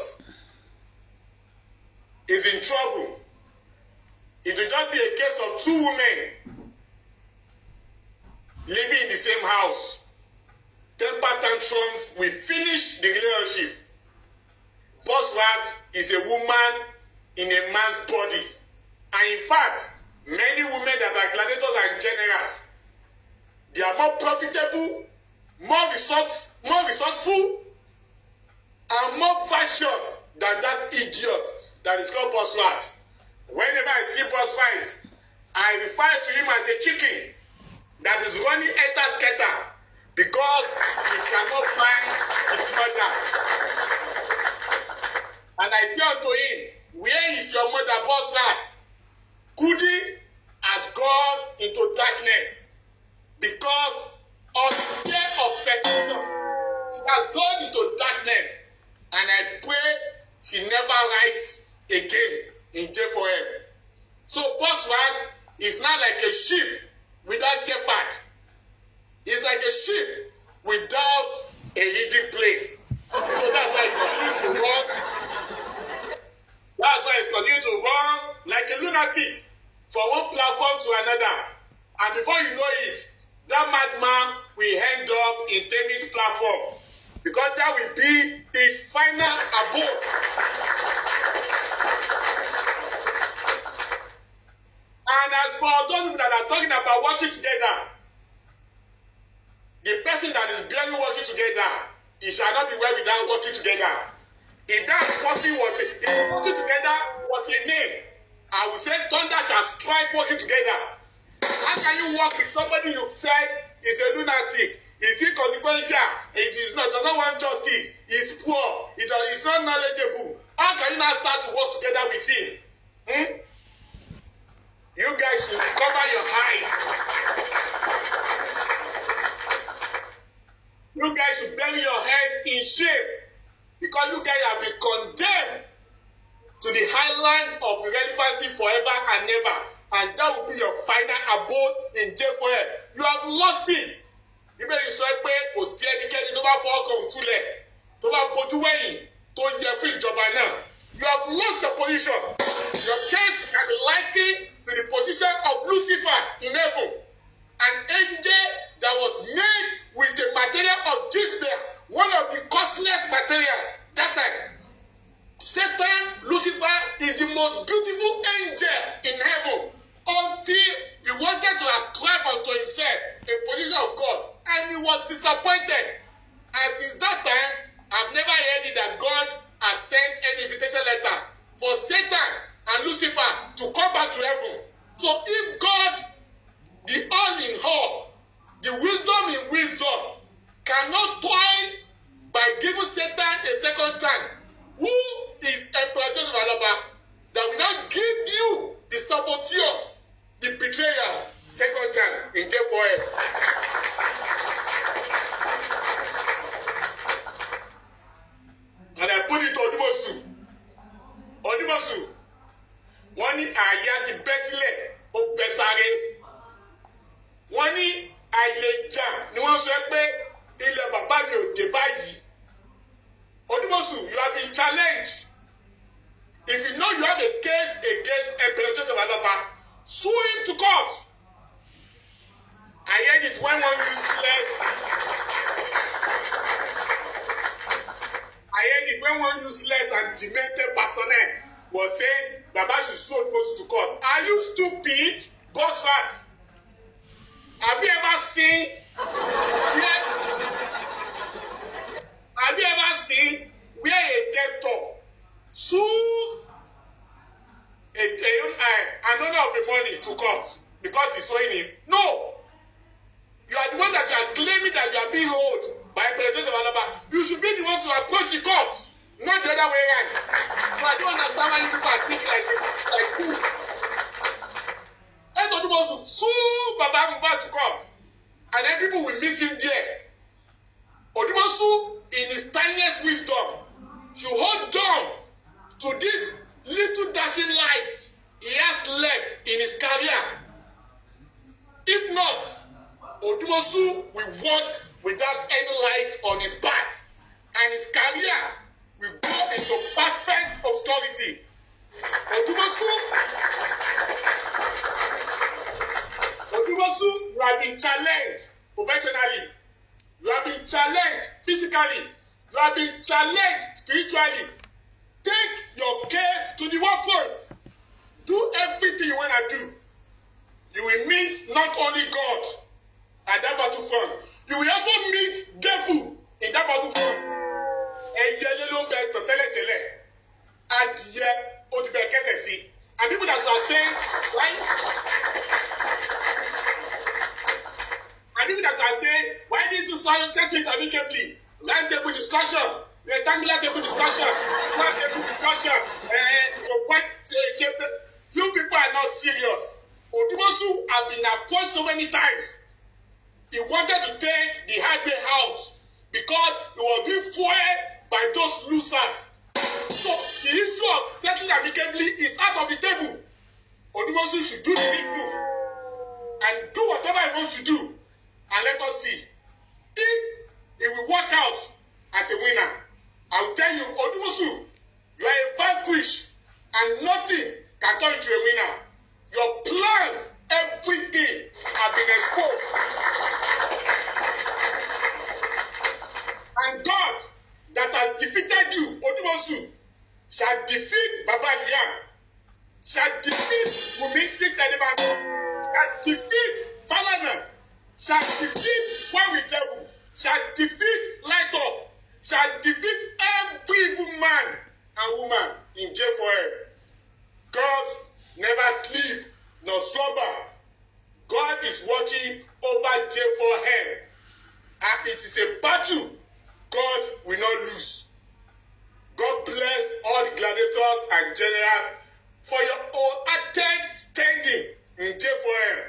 is in trouble. It will just be a case of two women living in the same house. Temper tantrums will finish the relationship. Boss rat is a woman in a man's body. And in fact, many women that are gladiators and generous, they are more profitable, more resourceful, and more virtuous than that idiot that is called boss rat. Whenever I see boss rat, I refer to him as a chicken that is running enter-scatter because it cannot find its mother. And I say unto him, where is your mother, boss rat? Kudi has gone into darkness because of fear of persecution. She has gone into darkness, and I pray she never rise again in J4M. So boss rat is not like a sheep without shepherd. It's like a sheep without a hidden place. So that's why it continues to run. That's why it continues to run like a lunatic from one platform to another. And before you know it, that madman will end up in Temi's platform, because that will be his final abode. And as for those that are talking about working together, the person that is barely working together, he shall not be well without working together. If that person working together was a name, I would say thunder shall strike working together. How can you work with somebody you said is a lunatic? Is inconsequential? It is not, does not want justice. He's poor. He's not knowledgeable. How can you now start to work together with him? You guys should cover your eyes. You guys should bury your heads in shame, because you guys have been condemned to the highland of irrelevancy forever and ever, and that will be your final abode in J4M. You have lost it. Ibẹ̀ yìí sọ pé kò sí ẹnikẹ́ni tó bá fọwọ́ kan òtúlẹ̀ tó bá bojú wẹ̀yìn tó yẹ fún ìjọba náà. You have lost your position. Your case can be likened to the position of Lucifer in heaven, an angel that was made with the material of Jezebel, one of the costliest materials that time. Satan, Lucifer, is the most beautiful angel in heaven, until he wanted to ascribe unto himself a position of God, and he was disappointed. And since that time, I've never heard it that God has sent any invitation letter for Satan and Lucifer to come back to heaven. So if God, the all in all, the wisdom in wisdom, cannot toil by giving Satan a second chance, who is Emperor Joseph Aloba that will not give you the saboteurs, the betrayers, second chance in J4M? And I put it on Odibosu. Odibosu, wọ́n ní àyà ti bẹ́ sílẹ̀, ó bẹ́ sáré. Wọ́n ní àyèjà ni wọ́n sọ pé ilẹ̀ bàbá mi ò dé báyìí. Odibosu, you have been challenged. If you know you have a case against Emperor Joseph Aloba, sue him to court. I heard it when one useless and demented personnel was saying Baba should sue Odibosu to court. Are you stupid? Boss rat. Have you ever seen where a debtor sues an owner of the money to court because he's owing him? No. You are the one that you are claiming that you are being owed by Emperor Joseph Aloba. You should be the one to approach the court, not the other way around. So I don't understand why you people are thinking like fool. Odibosu sue Baba Mohbad to court. And then people will meet him there. Odumosu, in his tiniest wisdom, should hold on to this little dashing light he has left in his career. If not, Odumosu will walk without any light on his path, and his career will go into perfect obscurity. Odumosu, you have been challenged professionally. You have been challenged physically. You have been challenged spiritually. Take your case to the forefront. Do everything you want to do. You will meet not only God at that battlefront, you will also meet devil in that battlefront. And people that are saying, why did you settle it amicably? Round table discussion, rectangular table discussion, round table discussion, you people are not serious. Odumosu have been approached so many times. He wanted to take the highway out because he was being foiled by those losers. So the issue of settling amicably is out of the table. Odumosu should do the needful and do whatever he wants to do, and let us see if he will work out as a winner. I will tell you, Odumosu, you are a vanquished, and nothing can turn you to a winner. Your plans, everything, have been exposed. And God that has defeated you, Odumosu, shall defeat Baba Liam, shall defeat Wumi 611, shall defeat Falana, shall defeat One with Devil, shall defeat Light Off, shall defeat every evil man and woman in J4M. God never sleep nor slumber. God is watching over J4M, and it is a battle God will not lose. God bless all the gladiators and generals for your unattended standing in J4M.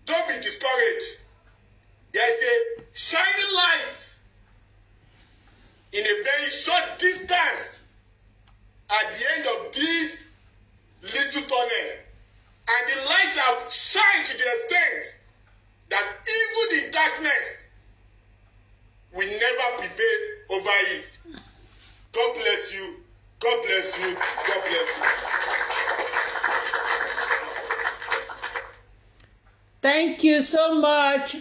Don't be discouraged. There is a shining light in a very short distance at the end of this little tunnel. And the light shall shine to the extent that even the darkness will never prevail over it. God bless you. God bless you. God bless you. Thank you so much,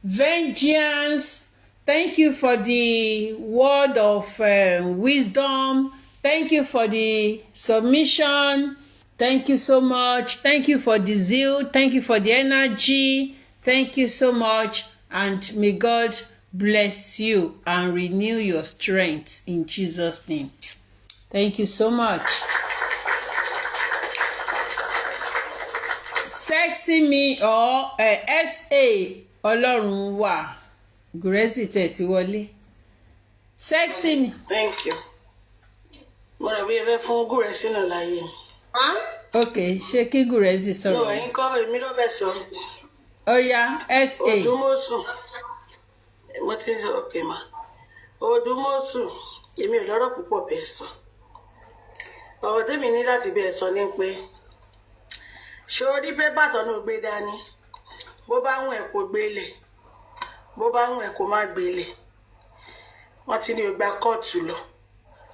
Vengeance. Thank you for the word of wisdom. Thank you for the submission. Thank you so much. Thank you for the zeal. Thank you for the energy. Thank you so much. And may God bless you and renew your strength in Jesus' name. Thank you so much. Sexy me or SA Ọlọ́run wà. Gurezi tẹ̀tí wọlé. Sexy me. Thank you. Mo rẹ̀ bí ẹ fẹ́ fún Gúrẹ́sì náà láàyè. Okay, ṣé kí Gurezi sọ̀rọ̀? No, ẹ̀yin kọ́ èmi ló bẹ̀ sọ. Oya, SA. Odùmọ̀sù. Mo ti ń sọ òkè mà. Odùmọ̀sù. Èmi ò lọ́rọ̀ púpọ̀ bẹ́ẹ̀ sọ. Ọ̀rọ̀ tèmi ní láti bẹ́ẹ̀ sọ ní pé ṣé orí pépà tọ́nà gbé dání? Bó bá ń ẹ̀ kó gbélé. Bó bá ń ẹ̀ kó má gbélé. Wọ́n ti ní ó gba kóòtù lọ.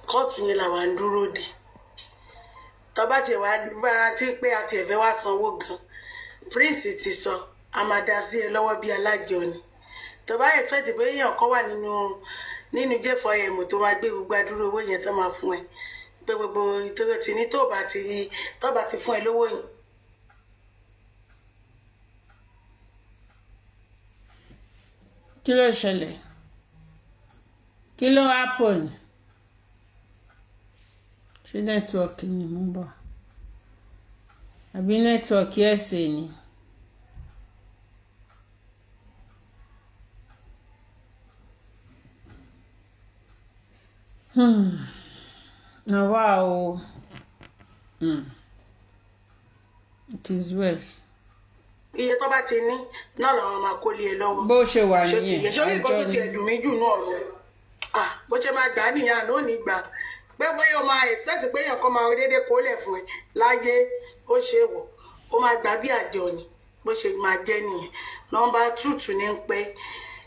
Kóòtù yẹn làwa ń dúró dè. Tọ́ba tiẹ̀ wá gbárántí pé a tiẹ̀ fẹ́ wá sanwó gan. Prince ti sọ, a máa dá sí ẹ lọ́wọ́ bí alájọ ni. Tọ́ba yẹn fẹ́ ti bóyá èèyàn kan wà nínú J4M tó máa gbé gbogbo adúró owó yẹn tó máa fún ẹ. Pé gbogbo ìtọ́jú ti ní tó bá ti fún ẹ lówó yẹn. Kí ló ṣẹlẹ̀? Kí ló happen? Ṣé nẹ́tíwọ̀kì ni mú bọ̀? Àbí nẹ́tíwọ̀kì ẹ̀sẹ̀ ni? Àwa o. It is well. iye tó bá ti ní náà làwọn máa kó lé ẹ lọ́wọ́. bó ṣe wà nìyẹn ṣé nǹkan tó tiẹ̀ dùn mí jù náà rẹ̀ bó ṣe máa gbà á nìyẹn àná ò ní gbà pé bóyá o máa expect pé èèyàn kan máa dédé kólẹ̀ fún ẹ láyé ó ṣe wọ̀ ó máa gbà bí àjọ ni bó ṣe máa jẹ́ nìyẹn. nọ́mbà 2 tún ní pé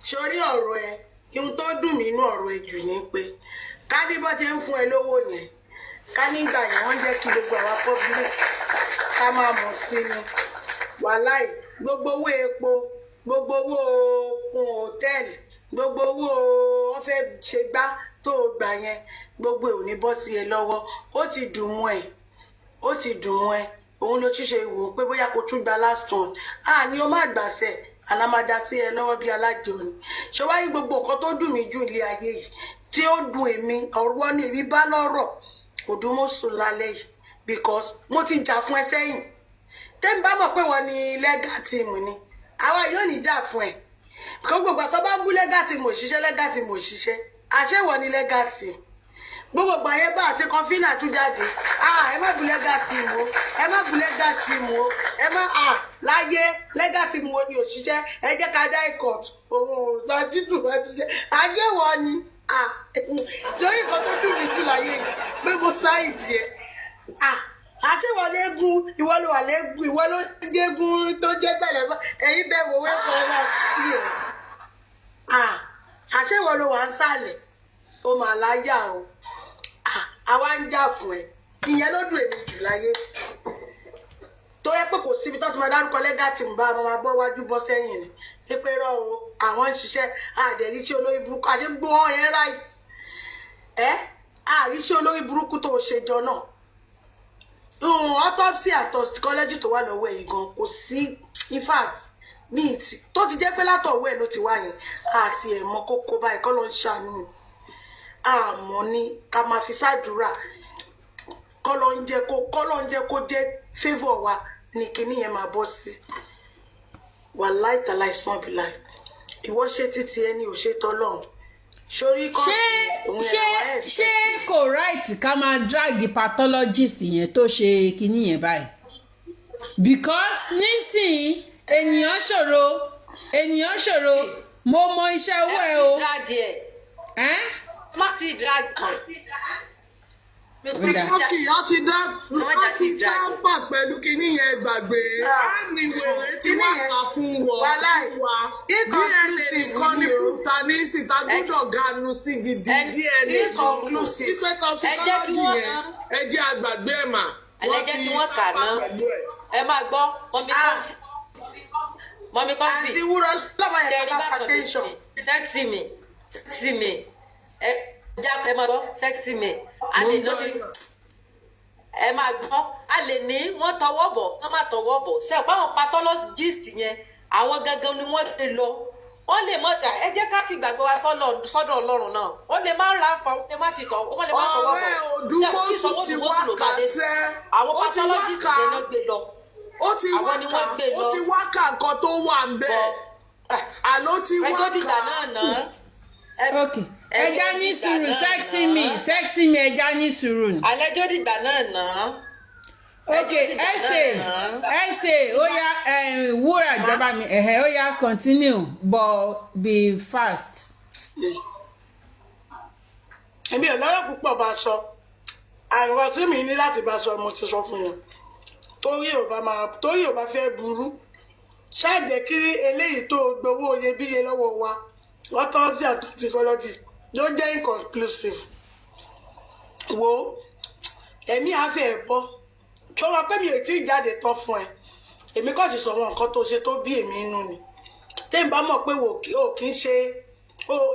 sórí ọ̀rọ̀ ẹ ihun tó dùn mí inú ọ̀rọ̀ ẹ jù ní pé ká ní bó ṣe ń fún ẹ lówó yẹn ká nígbà yẹn wọ́n jẹ́ kí gbogbo àwa public ká máa mọ̀ sí ni wàláì gbogbo owó epo gbogbo owó kun hòtẹ́ẹ̀lì gbogbo owó wọ́n fẹ́ ṣe gbá tó gbà yẹn gbogbo ẹ̀ ò ní bọ́ sí ẹ lọ́wọ́ ó ti dùn mọ́ ẹ ó ti dùn mọ́ ẹ òun ló ṣíṣe wò ó pé bóyá kò tún gba last one ni ó má gbàṣẹ alámàdá sí ẹ lọ́wọ́ bí alájọ ni ṣọwáyé gbogbo nǹkan tó dùn mí jù ilé ayé yìí tí ó dùn èmi ọ̀rọ̀ ní èmi bá lọ́rọ̀ òdùmọ̀sùn lálẹ́ yìí because mo ti jà fún ẹ sẹ́yìn tẹ́mi bá mọ̀ pé wọ́n ní lẹ́gà tìmù ni àwa yóò ní jà fún ẹ kó gbogbo àtọ́ bá ń bú lẹ́gà tìmù òṣìṣẹ́ lẹ́gà tìmù òṣìṣẹ́ àṣẹ wọ́n ní lẹ́gà tìmù gbogbo gbàyẹ bá àti kọfínà tún jáde ẹ má bu lẹ́gà tìmù o ẹ má bu lẹ́gà tìmù o ẹ má láyé lẹ́gà tìmù o ní òṣìṣẹ́ ẹ jẹ́ ká dá ìkọ̀tù òun ò sọ títù bá ti ṣe àṣẹ wọ́n ni lórí nǹkan tó dùn mí jù láyé yìí pé mo sáì díẹ̀ àṣewọ lẹ́gùn ìwọ ló wà lẹ́gùn ìwọ ló gégùn tó jẹ́ bẹ̀rẹ̀ ẹ̀yin bẹ́ẹ̀ wò wẹ́pọ̀ ẹ̀ máa fi ẹ̀ àṣewọ ló wà ń sàlẹ̀ ó mà láyà o àwa ń jà fún ẹ ìyẹn ló dùn èmi jù láyé tó yẹ pé kò síbi tó ti máa dárúkọ lẹ́gà tí mo bá máa bọ́ wájú bọ́ sẹ́yìn ni ní pé rọ o àwọn ń ṣiṣẹ́ àdẹ̀ríṣẹ́ olórí burúkú àdégbò wọn yẹn right àríṣẹ́ olórí burúkú tó ṣe jọ náà autopsy and toxicology tó wà lọ́wọ́ ẹ̀ gan kò sí in fact meat tó ti jẹ́ pé látọ̀wọ́ ẹ̀ ló ti wá yẹn àti ẹ̀mọ́ kókó báyìí kọ́ ló ń ṣàánú àmọ́ ní ká máa fi ṣàdúrà kọ́ ló ń jẹ́ kó jẹ́ favour wa ní kíní yẹn máa bọ́ sí wàláì tàláì small be like ìwọ ṣe títí ẹni ò ṣe tọ́lọ́run ṣé kò right ká máa drag pathologist yẹn tó ṣe kinní yẹn báyìí because nísìnyí ènìyàn ṣòro mo mọ iṣẹ́ owó ẹ o. má ti drag kan. a ti dá pà pẹ̀lú kinní yẹn gbàgbé ní wèrè tí wọ́n kà fún wa DNA kan ní kúta ní síta gbọ́dọ̀ ganu sí gidi DNA ìpè toxicology yẹn ẹ jẹ́ àgbàgbé ẹ̀ mà wọ́n ti dá pà pẹ̀lú ẹ̀. ẹ máa gbọ́ mọ́mí kọ́fì àti wúrọ̀ lọ́mọ yẹn tó bá hypertension. sexy me ẹ máa gbọ́ sexy me ẹ máa gbọ́ a lè ní wọ́n tọwọ́ bọ̀ wọ́n má tọwọ́ bọ̀ ṣe àpá àwọn pathologist yẹn àwọn gangan ni wọ́n ti lọ wọ́n lè mọ̀ dà ẹ jẹ́ ká fi gbàgbọ́ wa sọ́dọ̀ Ọlọ́run náà wọ́n lè má ra fa wọ́n lè má ti tọ̀ wọ́n lè má tọwọ́ bọ̀ ọ̀rẹ́ Odùmọ̀ṣù ti wá kàṣẹ́ àwọn pathologist yẹn ló gbé lọ ó ti wá kà nǹkan tó wà ń bẹ̀ àná ti wá kà. ok ẹja ní sùúrù sexy me ẹja ní sùúrù. àlejò dìgbà náà náà. ok ẹsẹ ó yá wúrà ìjọba mi ó yá continue but be fast. èmi ò lọ́rọ̀ púpọ̀ bá sọ àrùn tí mi ní láti bá sọ mo ti sọ fún wọn torí ò bá fẹ́ burú ṣáàjẹ́ kí eléyìí tó gbowó iyebíye lọ́wọ́ wa autopsy and toxicology ló jẹ́ inconclusive wo ẹ̀mí àfẹ́ ẹ̀ bọ́ tó wọ́n pẹ́ mi ò tí ì jáde tán fún ẹ èmi kò sì sọ̀rọ̀ nǹkan tó ṣe tó bí èmi inú ni tẹ́mi bá mọ̀ pé ò kì í ṣe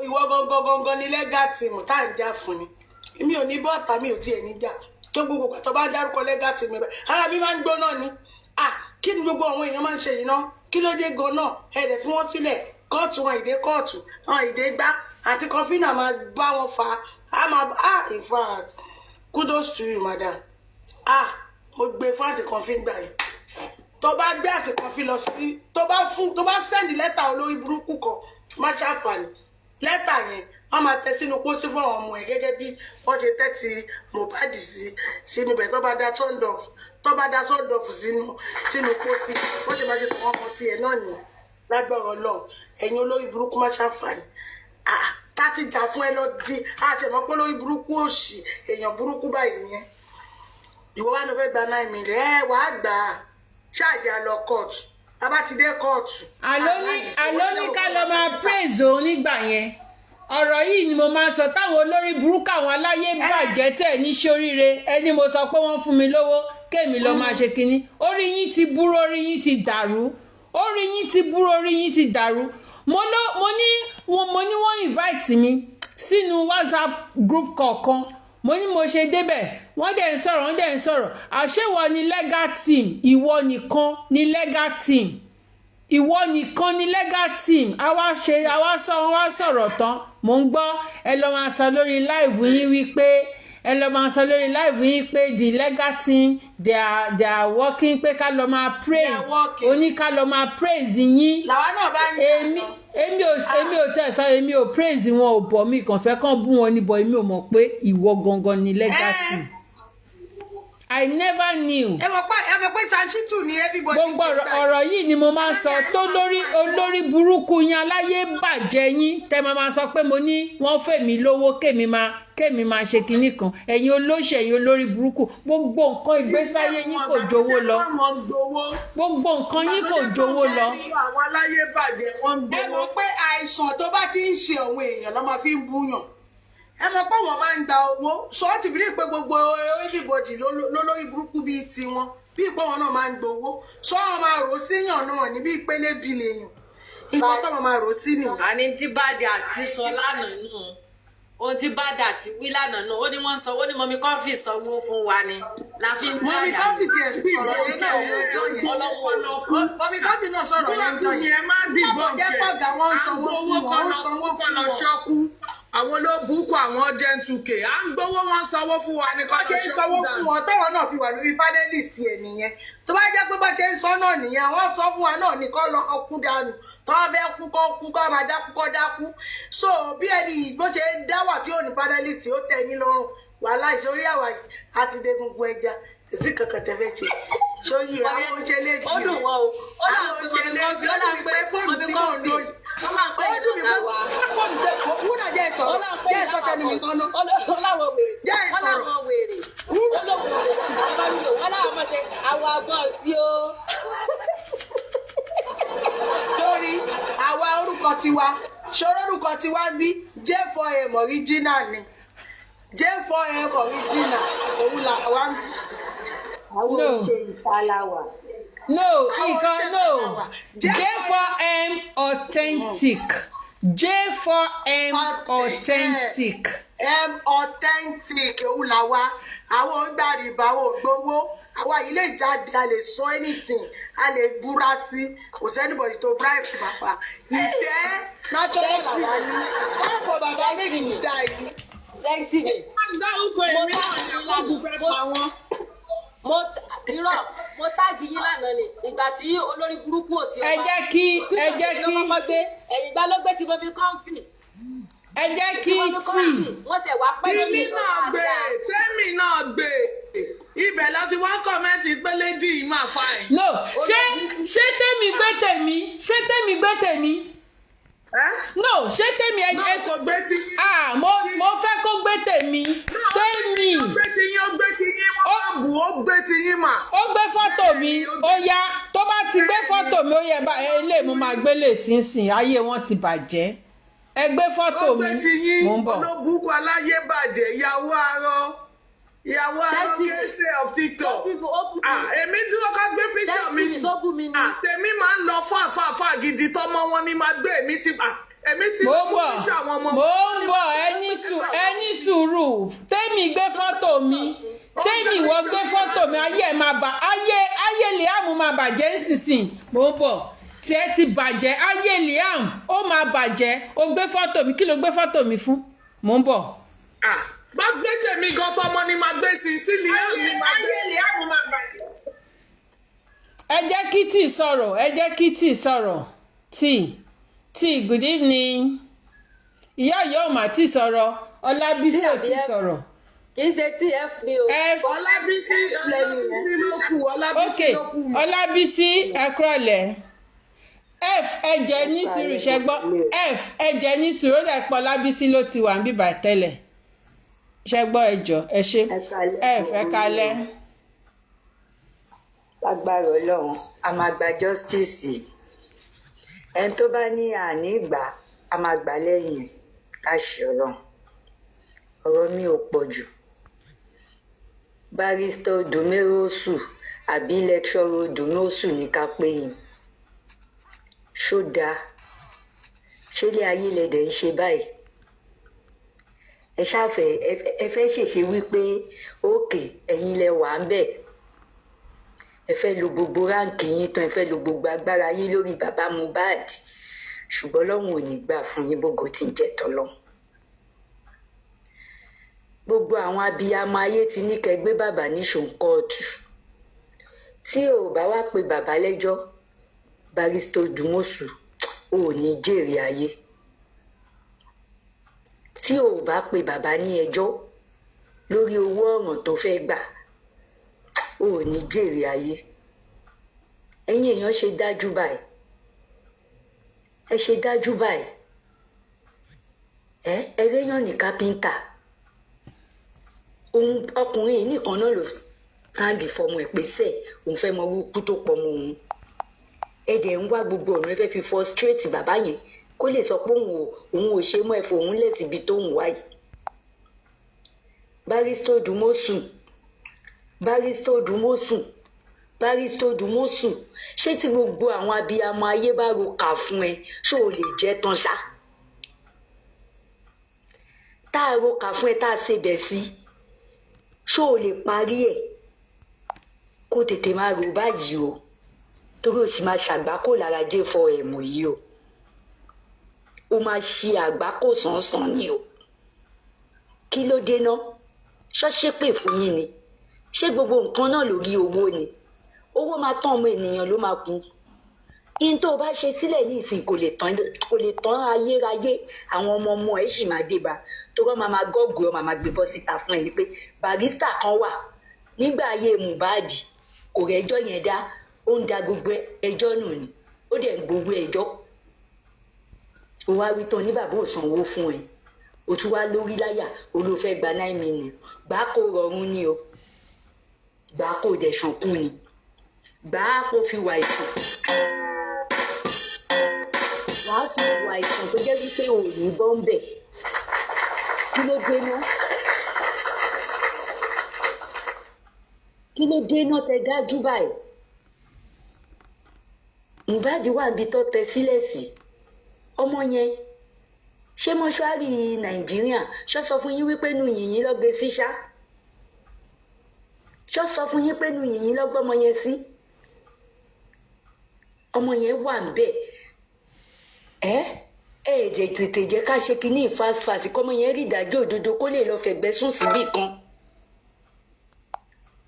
ìwọ gangan ní lẹ́gà tìmù tá à ń jà fún ni mi ò ní bọ́ọ̀tà mi ò tiẹ̀ ní jà tó gbogbo pàtó bá dárúkọ lẹ́gà tìmù ẹ̀ ara mi máa ń gbóná ni kí ni gbogbo àwọn èèyàn máa ń ṣe yìí náà kí ló dé gan-an ẹ̀ẹ́dẹ̀ fún wọn sílẹ̀ kóòtù wọn ìdè kóòtù wọn ìdè gbá àti kọfínà máa bá wọn fa in fact kudos to you madam mo gbé fún àti kọfín gbà yìí tó bá gbé àti kọfín lọ sí tó bá sẹ́ndì lẹ́tà olórí burúkú kan má ṣàǹfààní lẹ́tà yẹn wọ́n máa tẹ sínú pósí fún àwọn ọmọ ẹ̀ gẹ́gẹ́ bí wọ́n ṣe tẹ́ ti Mohbad sí níbẹ̀ tó bá dá turned off tó bá da sọ́dọ̀fù sínú pósí ó ṣe máa ṣe fún ọmọ tiẹ̀ náà ní lágbára Ọlọ́run ẹ̀yin olórí burúkú má ṣàǹfààní táti jà fún ẹ lọ di àtẹ̀mọ́ pé olórí burúkú òṣì èèyàn burúkú báyìí yẹn ìwọ wà ní fẹ́ gba 9 million wàá gbà á ṣáàjà lọ kóòtù bàbá ti dé kóòtù. àló ní ká lọ máa praise òun nígbà yẹn ọ̀rọ̀ yìí ni mo máa sọ táwọn olórí burúkú àwọn aláyé bàjẹ́ tẹ̀ ní sóríire ẹni mo sọ pé wọ́n fún mi lówó kémi lọ máa ṣe kinní orí yín ti burú orí yín ti dàrú orí yín ti burú orí yín ti dàrú mo ní wọ́n invite mi sínú WhatsApp group kọ̀ọ̀kan mo ní mo ṣe débẹ̀ wọ́n dẹ̀ ń sọ̀rọ̀ àṣewọ ni legal team ìwọ nìkan ni legal team ìwọ nìkan ni legal team àwa sọ̀rọ̀ tán mo ń gbọ́ ẹ lọ máa sọ lórí live yín wípé the legal team they are working pé ká lọ máa praise oní ká lọ máa praise yín làwa náà bá ń èmi ò tẹ̀ sọ èmi ò praise wọn ò bọ̀ mi kàn fẹ́ kàn bú wọn níbọ̀ èmi ò mọ̀ pé ìwọ gangan ni legal team I never knew. ẹ mọ̀ pé Sanchitu ni everybody. gbogbo ọ̀rọ̀ yìí ni mo máa ń sọ tó olórí burúkú yín aláyé bàjẹ́ yín tẹ́ máa sọ pé mo ní wọ́n fẹ́ mi lówó kémi máa ṣe kinní kan ẹ̀yin olóṣè ẹ̀yin olórí burúkú gbogbo nǹkan ìgbésáyé yín kò jówó lọ gbogbo nǹkan yín kò jówó lọ. àwọn aláyé bàjẹ́ wọ́n ń gbowó. ẹ mọ̀ pé àìsàn tó bá ti ń ṣe àwọn èèyàn ló máa fi ń búyàn ẹ mọ̀ pé wọ́n máa ń gba owó sọ ọ́ ti bí pé gbogbo everybody lólórí burúkú bíi tiwọn bí pé wọn náà máa ń gbowó sọ wọn máa rò síyàn náà ní bí ìpele bí lèèyàn ìgbà tó wọn máa rò sí nìyẹn. àní tí bàdé àti sọ lánàá náà ohun tí bàdé àti wí lánàá náà ó ní wọ́n sanwó ní mọ́mí kọ́fì sanwó fún wa ni la fi ń tà mọ́mí kọ́fì tiẹ̀ sọ̀rọ̀ yẹn náà ní ọjọ́ yẹn mọ́mí kọ́fì náà sọ̀rọ̀ yẹn ọjọ́ yẹn wọ́n sanwó fún wọn àwọn olóbùkún àwọn jẹ́ntúkè à ń gbowó wọn sanwó fún wa ní kọ́jọ́ ṣe ń sanwó fún wọn tọ́wọ́ náà fi wà lórí panelist ẹ̀ nìyẹn tó bá jẹ́ pé bá ṣe ń sọ náà nìyẹn wọ́n sọ fún wa náà ní kọ́ lọ ọkú dànù tọ́ fẹ́ kú kọ́ máa dákú kọ́ dákú so bí ẹni bó ṣe dáwà tí ò ní panelist ó tẹ̀ yín lọ́rùn wàhálà ìṣòrí àwà àti dé gbogbo ẹja sí kankan tẹ́fẹ́ ṣe sóyè àwọn òṣèlè jù àwọn òṣèlè jù ó là ń pè fóònù tí kò ń lò wọ́n máa ń pè ní ọ̀gá wa. wọ́n náà jẹ́ ìsọ̀rọ̀ jẹ́ ìsọ̀tẹ́ ni mi sọ́nà. wọ́n láwọn wèrè wọ́n láwọn ọmọ ṣe àwọn abọ́ sí o. lórí àwa orúkọ tiwa ṣòro orúkọ tiwa bí J4M original ni J4M original òun là wá ń bí. àwọn oṣù ìfàlàwà. No, J4M authentic. J4M authentic. Authentic òun là wá àwọn ògbàrìbà àwọn ògbówó àwa yìí lè jáde a lè sọ anything a lè búra sí kò sẹ́nìbọ̀dì tó bribe bàbá ìfẹ́ natural làwa ní fáfọ̀ bàbá méjì ní dá yìí. sẹ́ksì mi mo táàgì yín lánàá ni ìgbà tí olórí burúkú ò sí ọba ẹ jẹ́ kí ẹ̀yìn gbá ló gbé tí mo fi kọ́ńfì. ẹ jẹ́ kí wọ́n tẹ̀ wá pẹ́ lórí tèmi náà gbé ibẹ̀ lọ sí wọ́n kọ́mẹ́ǹtì pé lady yìí máa fa ẹ̀. no ṣé tèmi gbé tèmi no ṣé tèmi ẹ kò gbé tí mo fẹ́ kó gbé tèmi tèmi ó gbé tí yín wọ́n bù ó gbé tí yín mà. ó gbé fọ́tò mi ó yá tó bá ti gbé fọ́tò mi ó yẹ bá ilé mo máa gbélé sínsìn ayé wọn ti bàjẹ́ ẹ gbé fọ́tò mi mò ń bọ̀. olóbùkún aláyé bàjẹ́ ìyàwó arọ kéṣe of TikTok èmi dúró ká gbé píṣọ mi tèmi máa ń lọ fàfàfà gidi tọmọ wọn ni máa gbé èmi ti lọ kó píṣọ àwọn ọmọ mò ń bọ̀ ẹni sùúrù tèmi gbé fọ́tò mi tèmi ìwọ gbé fọ́tò mi ayé ẹ̀ máa bà ayé Liam máa bàjẹ́ nísinsìnyí mò ń bọ̀ tí ẹ ti bàjẹ́ ayé Liam ó máa bàjẹ́ ó gbé fọ́tò mi kí ló gbé fọ́tò mi fún mò ń bọ̀. bá gbé tèmi gan tọmọ ni máa gbé sí tí Liam ni máa gbé. ayé Liam máa bàjẹ́. ẹ jẹ́ kí tí sọ̀rọ̀ tí good evening ìyá ò mà tí sọ̀rọ̀ Ọlábísí ò tí sọ̀rọ̀ kì í ṣe TF ni o. Ọlábísí ló kù, Ọlábísí ló kù. Ọlábísí ẹkúrọ̀lẹ́. F ẹ̀jẹ̀ ní sùúrù ṣẹgbọ́. F ẹ̀jẹ̀ ní sùúrù ó dẹ̀ pọ̀ Ọlábísí ló ti wà ń bíbà tẹ́lẹ̀. Ṣẹgbọ́ ẹjọ́ ẹ ṣe. F ẹ kalẹ́. Lágbára Ọlọ́run a máa gba justice. Ẹni tó bá ní àní ìgbà a máa gbà lẹ́yìn láṣẹ Ọlọ́run. Ọ̀rọ̀ mi ò pọ̀ jù. Barrister Odumerosu àbí lecturer Odumerosu ní ká pé yín. Ṣó dáa? Ṣé ilé ayé lẹ̀dẹ̀ ń ṣe báyìí? Ẹ ṣáfẹ́ ẹ fẹ́ ṣèṣe wípé òkè ẹ̀yin lẹ wà ń bẹ̀. Ẹ fẹ́ lo gbogbo ráǹkì yín tán, ẹ fẹ́ lo gbogbo agbára yín lórí bàbá Mohbad. Ṣùgbọ́n Ọlọ́run ò ní gbà fún yín bógo tí ń jẹ́ tọ́lọ́run. Gbogbo àwọn abiyamọ ayé ti ní kẹ́ gbé bàbá ní ṣòǹkọ́ọ̀tù. Tí ò bá wá pe bàbá lẹ́jọ́, Barrister Odumosu ò ní jèrè ayé. Tí ò bá pe bàbá ní ẹjọ́ lórí owó ọ̀ràn tó fẹ́ gbà, ò ní jèrè ayé. Ẹ̀yin èèyàn ṣe dájú báyìí. Ẹ ṣe dájú báyìí. Ẹ réyàn ní kápẹ́ńtà. Òun ọkùnrin yìí nìkan náà ló káàdì fọmọ ẹ̀ pé sẹ́ẹ̀ òun fẹ́ mọ orúkú tó pọ̀ mọ́ òun. Ẹ dẹ̀ ń wá gbogbo ọ̀nà ẹ fẹ́ fi frustrate bàbá yẹn kó lè sọ pé òun ò ṣe mọ́ ẹ̀fọ́ òun lẹ̀ síbi tó ń wáyé. Barrister Odumosu, Barrister Odumosu, Barrister Odumosu, ṣé tí gbogbo àwọn abiyamọ ayé bá ro kà fún ẹ ṣé o lè jẹ́ tán ṣá? Tá a ro kà fún ẹ tá a ṣe bẹ̀ sí ṣé o lè parí ẹ̀? Kó tètè máa rò báyìí o, torí o sì máa ṣàgbákò lára J4M yìí o. O máa ṣe àgbákò sánsan ni o. Kí ló dé ná? Ṣọ́ṣẹ́ pè fún yín ni? Ṣé gbogbo nǹkan náà lórí owó ni? Owó máa tán ọmọ ènìyàn ló máa kú. In tó o bá ṣe sílẹ̀ ní ìsìn kò lè tán ayérayé. Àwọn ọmọ ẹ̀ sì máa dé bá torí ọmọ máa gọ́ọ̀gù ọmọ máa gbé bọ́ síta fún ẹ ní pé Barrister kan wà nígbà ayé Mohbad kò rẹ́jọ́ yẹn dá, ó ń da gbogbo ẹjọ́ nù ni, ó dẹ̀ ń gbogbo ẹjọ́. Ó wá wí tán ní bàbá ò sanwó fún ẹ, ó tún wá lórí láyà ó ló fẹ́ gba 9 million. Gbà kó rọrùn ni o, gbà kó dẹ̀ ṣànkún ni, gbà kó fi wà ìsìn. Wàá fi wà ìsìn tó jẹ́ wípé ò ní bọ́ ń bẹ̀. Kí ló dé náà? Kí ló dé náà tẹ dájú báyìí? Mohbad wà níbi tó tẹ sílẹ̀ sí. Ọmọ yẹn ṣé mọ́ṣúárì Nàìjíríà ṣó sọ fún yín wípé inú yìnyín ló gbé sí ṣá? Ṣó sọ fún yín pé inú yìnyín ló gbọ́mọ yẹn sí? Ọmọ yẹn wà ń bẹ̀. Èdè tètè jẹ́ ká ṣe kínní fast kọ́mọ yẹn rí ìdájọ́ òdodo kó lè lọ fẹ̀gbẹ́ sùn síbì kan.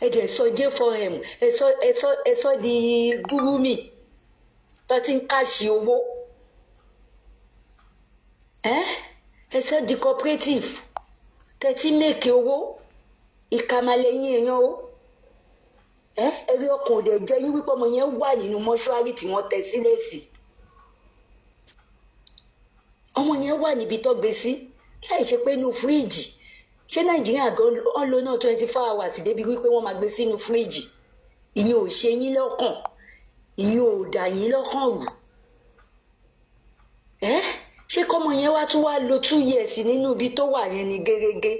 Ẹ̀dẹ̀ sọ J4M ẹ sọ di gúrúmì tó ti ń káṣí owó. Ẹ sọ di cooperative tẹ́tí mèkì owó ìkàmàlẹ́yìn èèyàn o. Ẹ̀rí ọkàn òde jẹ́ yín wípé ọmọ yẹn wà nínú mọ́ṣúárì tí wọ́n tẹ sílẹ̀ sí. Ọmọ yẹn wà níbi tó gbé sí láì ṣe pé inú fíríjì. Ṣé Nàìjíríà gan ọ́n lò náà 24 hours débi wípé wọ́n máa gbé sínú fíríjì? Ìyẹn ò ṣe yín lọ́kàn, ìyẹn ò dà yín lọ́kàn rù. Ṣé kọ́mọ yẹn wá tún wá lo 2 years nínú ibi tó wà yẹn ní gẹ́gẹ́?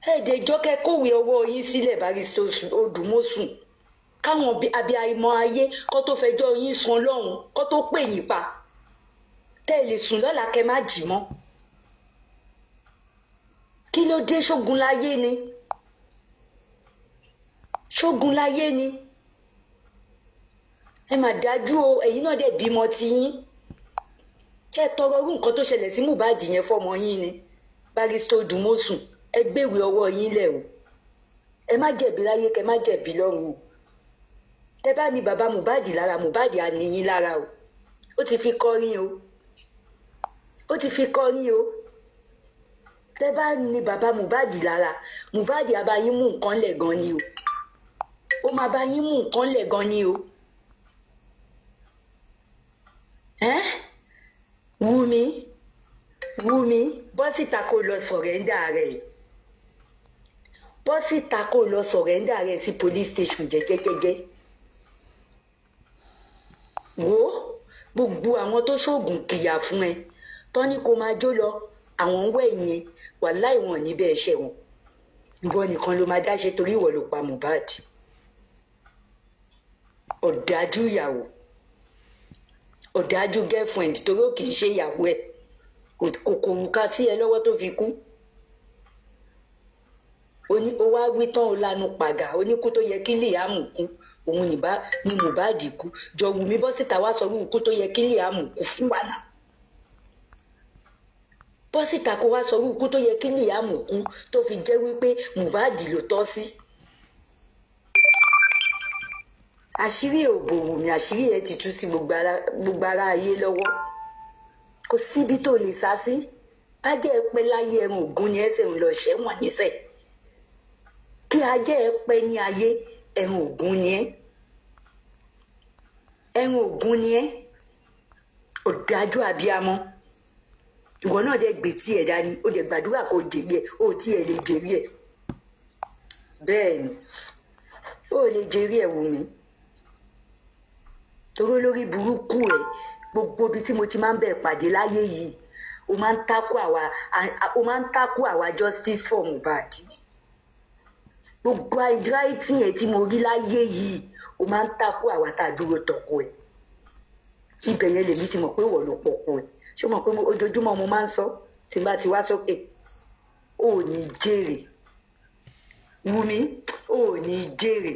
Ẹ̀ẹ́dẹ̀jọ́ kẹ́ kówé ọwọ́ yín sílẹ̀ Barrister Odumosu. Káwọn abiyamọ ayé kó tó fẹjọ́ yín sùn lọ́hùn kó tó pè yín pa. Tẹ́ ẹ lè sùn lọ́la kẹ́ má jí mọ́. Kí ló dé? Ṣógun láyé ni? Ṣógun láyé ni? Ẹ mà dájú o, ẹ̀yin náà dẹ̀ bímọ ti yín. Ṣé ẹ tọrọ irú nǹkan tó ṣẹlẹ̀ sí Mohbad yẹn fọmọ yín ni? Barrister Odumosu, ẹ gbéwèé ọwọ́ yín lẹ̀ o. Ẹ má jẹ̀bi láyé kẹ́ má jẹ̀bi lọ́run o. Tẹ́ bá ní bàbá Mohbad lára, Mohbad á ní yín lára o. Ó ti fi kọrin o. ó ti fi kọrin o tẹ́ bá ní bàbá Mohbad lára Mohbad á bá yín mú nǹkan lẹ̀ gan ni o ó máa bá yín mú nǹkan lẹ̀ gan ni o Wùmí bọ́ síta kó lọ sọ̀rẹ́ńdà rẹ̀ bọ́ síta kó lọ sọ̀rẹ́ńdà rẹ̀ sí police station jẹ́jẹ́jẹ́jẹ́ wo gbogbo àwọn tó ṣoògùn kìyà fún ẹ tọ́ ní kó máa jó lọ àwọn ń wẹ̀yìn ẹ wàláì wọn níbẹ̀ ẹ̀ṣẹ̀ wọn ìwọ nìkan ló máa dáṣe torí ìwọ ló pa Mohbad ọ̀dájú ìyàwó ọ̀dájú girlfriend torí ó kì í ṣe ìyàwó ẹ̀ kò kòrùka sí ẹ lọ́wọ́ tó fi kú ó wá wí tán ó lanu pàgà oníkú tó yẹ kí Liam kú òun ní Mohbad kú jọ Wùmí bọ́ síta wá sọ wíwú kú tó yẹ kí Liam kú fún wa náà bọ́ síta kó wá sọ wíwú kú tó yẹ kí Liam kú tó fi jẹ́ wípé Mohbad ló tọ́ sí. àṣírí òbò Wùmí àṣírí ẹ ti tú sí gbogbo ara ayé lọ́wọ́ kò síbi tó lè sá sí ajẹ́ ẹ pẹ́ láyé ẹ̀rùn ògún ni ẹsẹ̀ ń lọ ṣẹ́wọ̀n níṣẹ́ kí ajẹ́ ẹ pẹ́ ní ayé ẹ̀rùn ògún ni ẹ́ ẹ̀rùn ògún ni ẹ́ ọ̀dájú abiyamọ ìwọ náà dẹ̀ gbé tí ẹ̀ dání ó dẹ̀ gbàdúrà kó jèrè ẹ̀ ó tí ẹ̀ lè jèrè ẹ̀ bẹ́ẹ̀ ni ó lè jèrè ẹ̀ Wùmí torí olórí burúkú ẹ̀ gbogbo ibi tí mo ti máa ń bẹ̀ pàdé láyé yìí o máa ń takú àwa justice for Mohbad gbogbo àìdíráìtì ẹ̀ tí mo rí láyé yìí o máa ń takú àwa tá a dúró tọkọ ẹ̀ ibẹ̀ yẹn lèmi ti mọ̀ pé wọ́n ló pọ̀kọ ẹ̀ ṣé o mọ̀ pé ojoojúmọ́ mo máa ń sọ tí n bá ti wá sókè ò ní jèrè Wùmí ò ní jèrè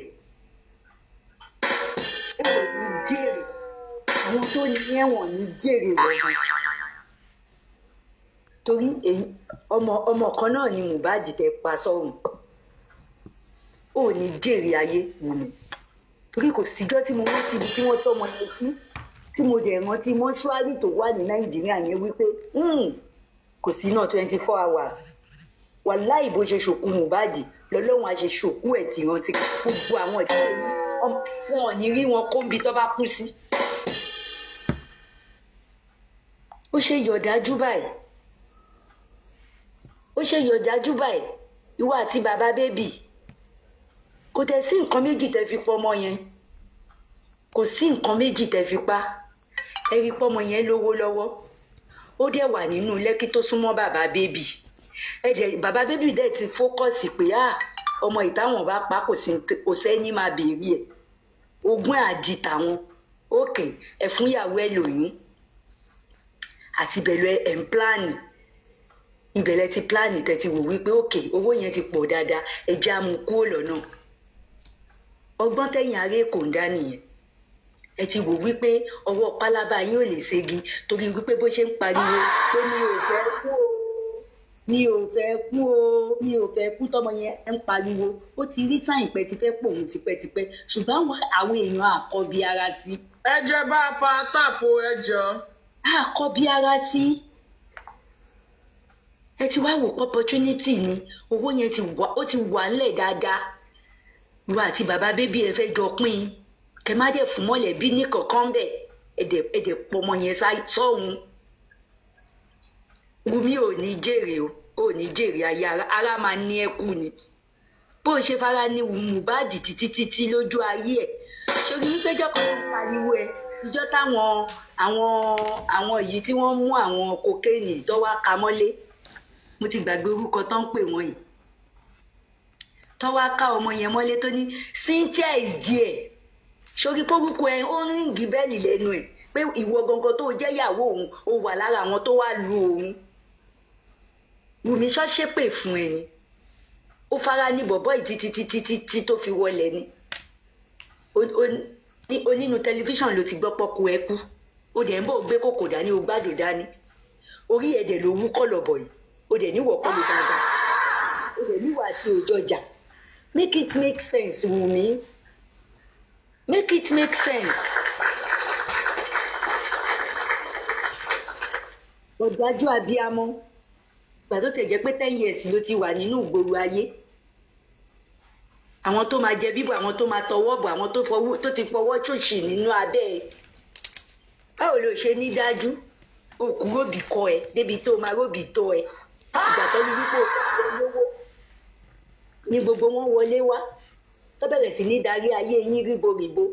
ò ní jèrè àwọn tó ní ẹ̀wọ̀n ní jèrè rẹ̀ torí ọmọ kan náà ni Mohbad tẹ pa sọ́run ò ní jèrè ayé Wùmí torí kò síjọ́ tí mo rántí ibi tí wọ́n tọ́mọ yẹn sí tí mo dẹ̀ rántí mọ́ṣúárì tó wà ní Nàìjíríà yẹn wípé kò sí náà 24 hours wàláì bó ṣe ṣòkú Mohbad lọ́lọ́run á ṣe ṣòkú ẹ̀ tí rántí gbogbo àwọn ìdílé wọn ò ní rí wọn kó ń bi tó bá kú sí. ó ṣe yọ̀dájú báyìí ìwọ àti bàbá bébì kò tẹ̀ sí nǹkan méjì tẹ́ fi pọ́ ọmọ yẹn kò sí nǹkan méjì tẹ́ fi pa ẹ rí pọ́ ọmọ yẹn lówó lọ́wọ́ ó dẹ̀ wà nínú lẹ́kí tó súnmọ́ bàbá bébì bàbá bébì dẹ̀ ti fókọ̀sì pé ọmọ ìtàwọn bá pa kò sẹ́ni máa béèrè ẹ̀ ogún àdì tàwọn òkè ẹ̀ fún ìyàwó ẹ̀ lóyún àti ìbẹ̀lẹ̀ ẹ̀ ń pláàni ìbẹ̀lẹ̀ ti pláàni tẹ̀ ti wò wípé òkè owó yẹn ti pọ̀ dáadáa ẹ jẹ́ á mú kúrò lọ́nà ọgbọ́n tẹ̀yìn ará èkó ń dá nìyẹn ẹ ti wò wípé ọwọ́ pálábá yín ò lè ségi torí wípé bó ṣe ń pariwo pé mi ò fẹ́ kú tọmọ yẹn ń pariwo ó ti rí sáyìn pẹ́ ti fẹ́ pòun tipẹ́tipẹ́ ṣùgbọ́n àwọn èèyàn àkọ́bí ara sí. ẹ jẹ́ bá a pa táàpù ẹjọ́. àkọ́bí ara sí ẹ ti wá wò opportunity ni owó yẹn ó ti wà ńlẹ̀ dáadáa ìwọ àti bàbá bébí ẹ fẹ́ jọ pín in kẹ má dẹ̀ fún mọ̀lẹ́bí ní kankan bẹ̀ ẹ̀dẹ̀ pọmọ yẹn sọ́hun Wùmí ò ní jèrè ò ní jèrè ayé ara máa ní ẹkú ni bó o ṣe fara ní Mohbad títí lójú ayé ẹ̀ ṣorí wípéjọ́ kan ló ń pariwo ẹ ìjọ táwọn àwọn yìí tí wọ́n mú àwọn kokéènì tó wá ka mọ́lé mo ti gbàgbé orúkọ tó ń pè wọ́n yìí tó wá ká ọmọ yẹn mọ́lé tó ní Cynthia is there sórí pórúkọ ẹ ó ríǹgì bẹ́ẹ̀lì lẹ́nu ẹ̀ pé ìwọ gangan tó jẹ́ ìyàwó òun ó wà lára àwọn tó wá lu òun Wùmí ṣọ́ṣépè fún ẹ ni ó fara ní bọ̀bọ́ ìtítí tó fi wọlé ni onínú tẹlifíṣàn ló ti gbọ́ pọ́kú ẹ kú ó dẹ̀ ń bọ̀ gbé kòkò dání ó gbádò dání orí ẹ̀dẹ̀ ló wú kọ̀lọ̀bọ̀ yìí ó dẹ̀ níwọ̀ kọ́ ló dáadáa ó dẹ̀ níwọ̀ àti òjọjà make it make sense Wùmí. Make it make sense. ọ̀dájú abiyamọ ìgbà tó tẹ̀ jẹ́ pé 10 years ló ti wà nínú ìgboro ayé àwọn tó máa jẹ bíbọ̀ àwọn tó máa tọwọ́ bọ̀ àwọn tó ti fọwọ́ ṣòṣì nínú abẹ́ ẹ̀ báwo ló ṣe ní dájú òkú róbì kọ ẹ débi tó máa róbì tó ẹ ìgbà tó ní wípé olówó ni gbogbo wọn wọlé wá tó bẹ̀rẹ̀ sí ní darí ayé yín ríboríbo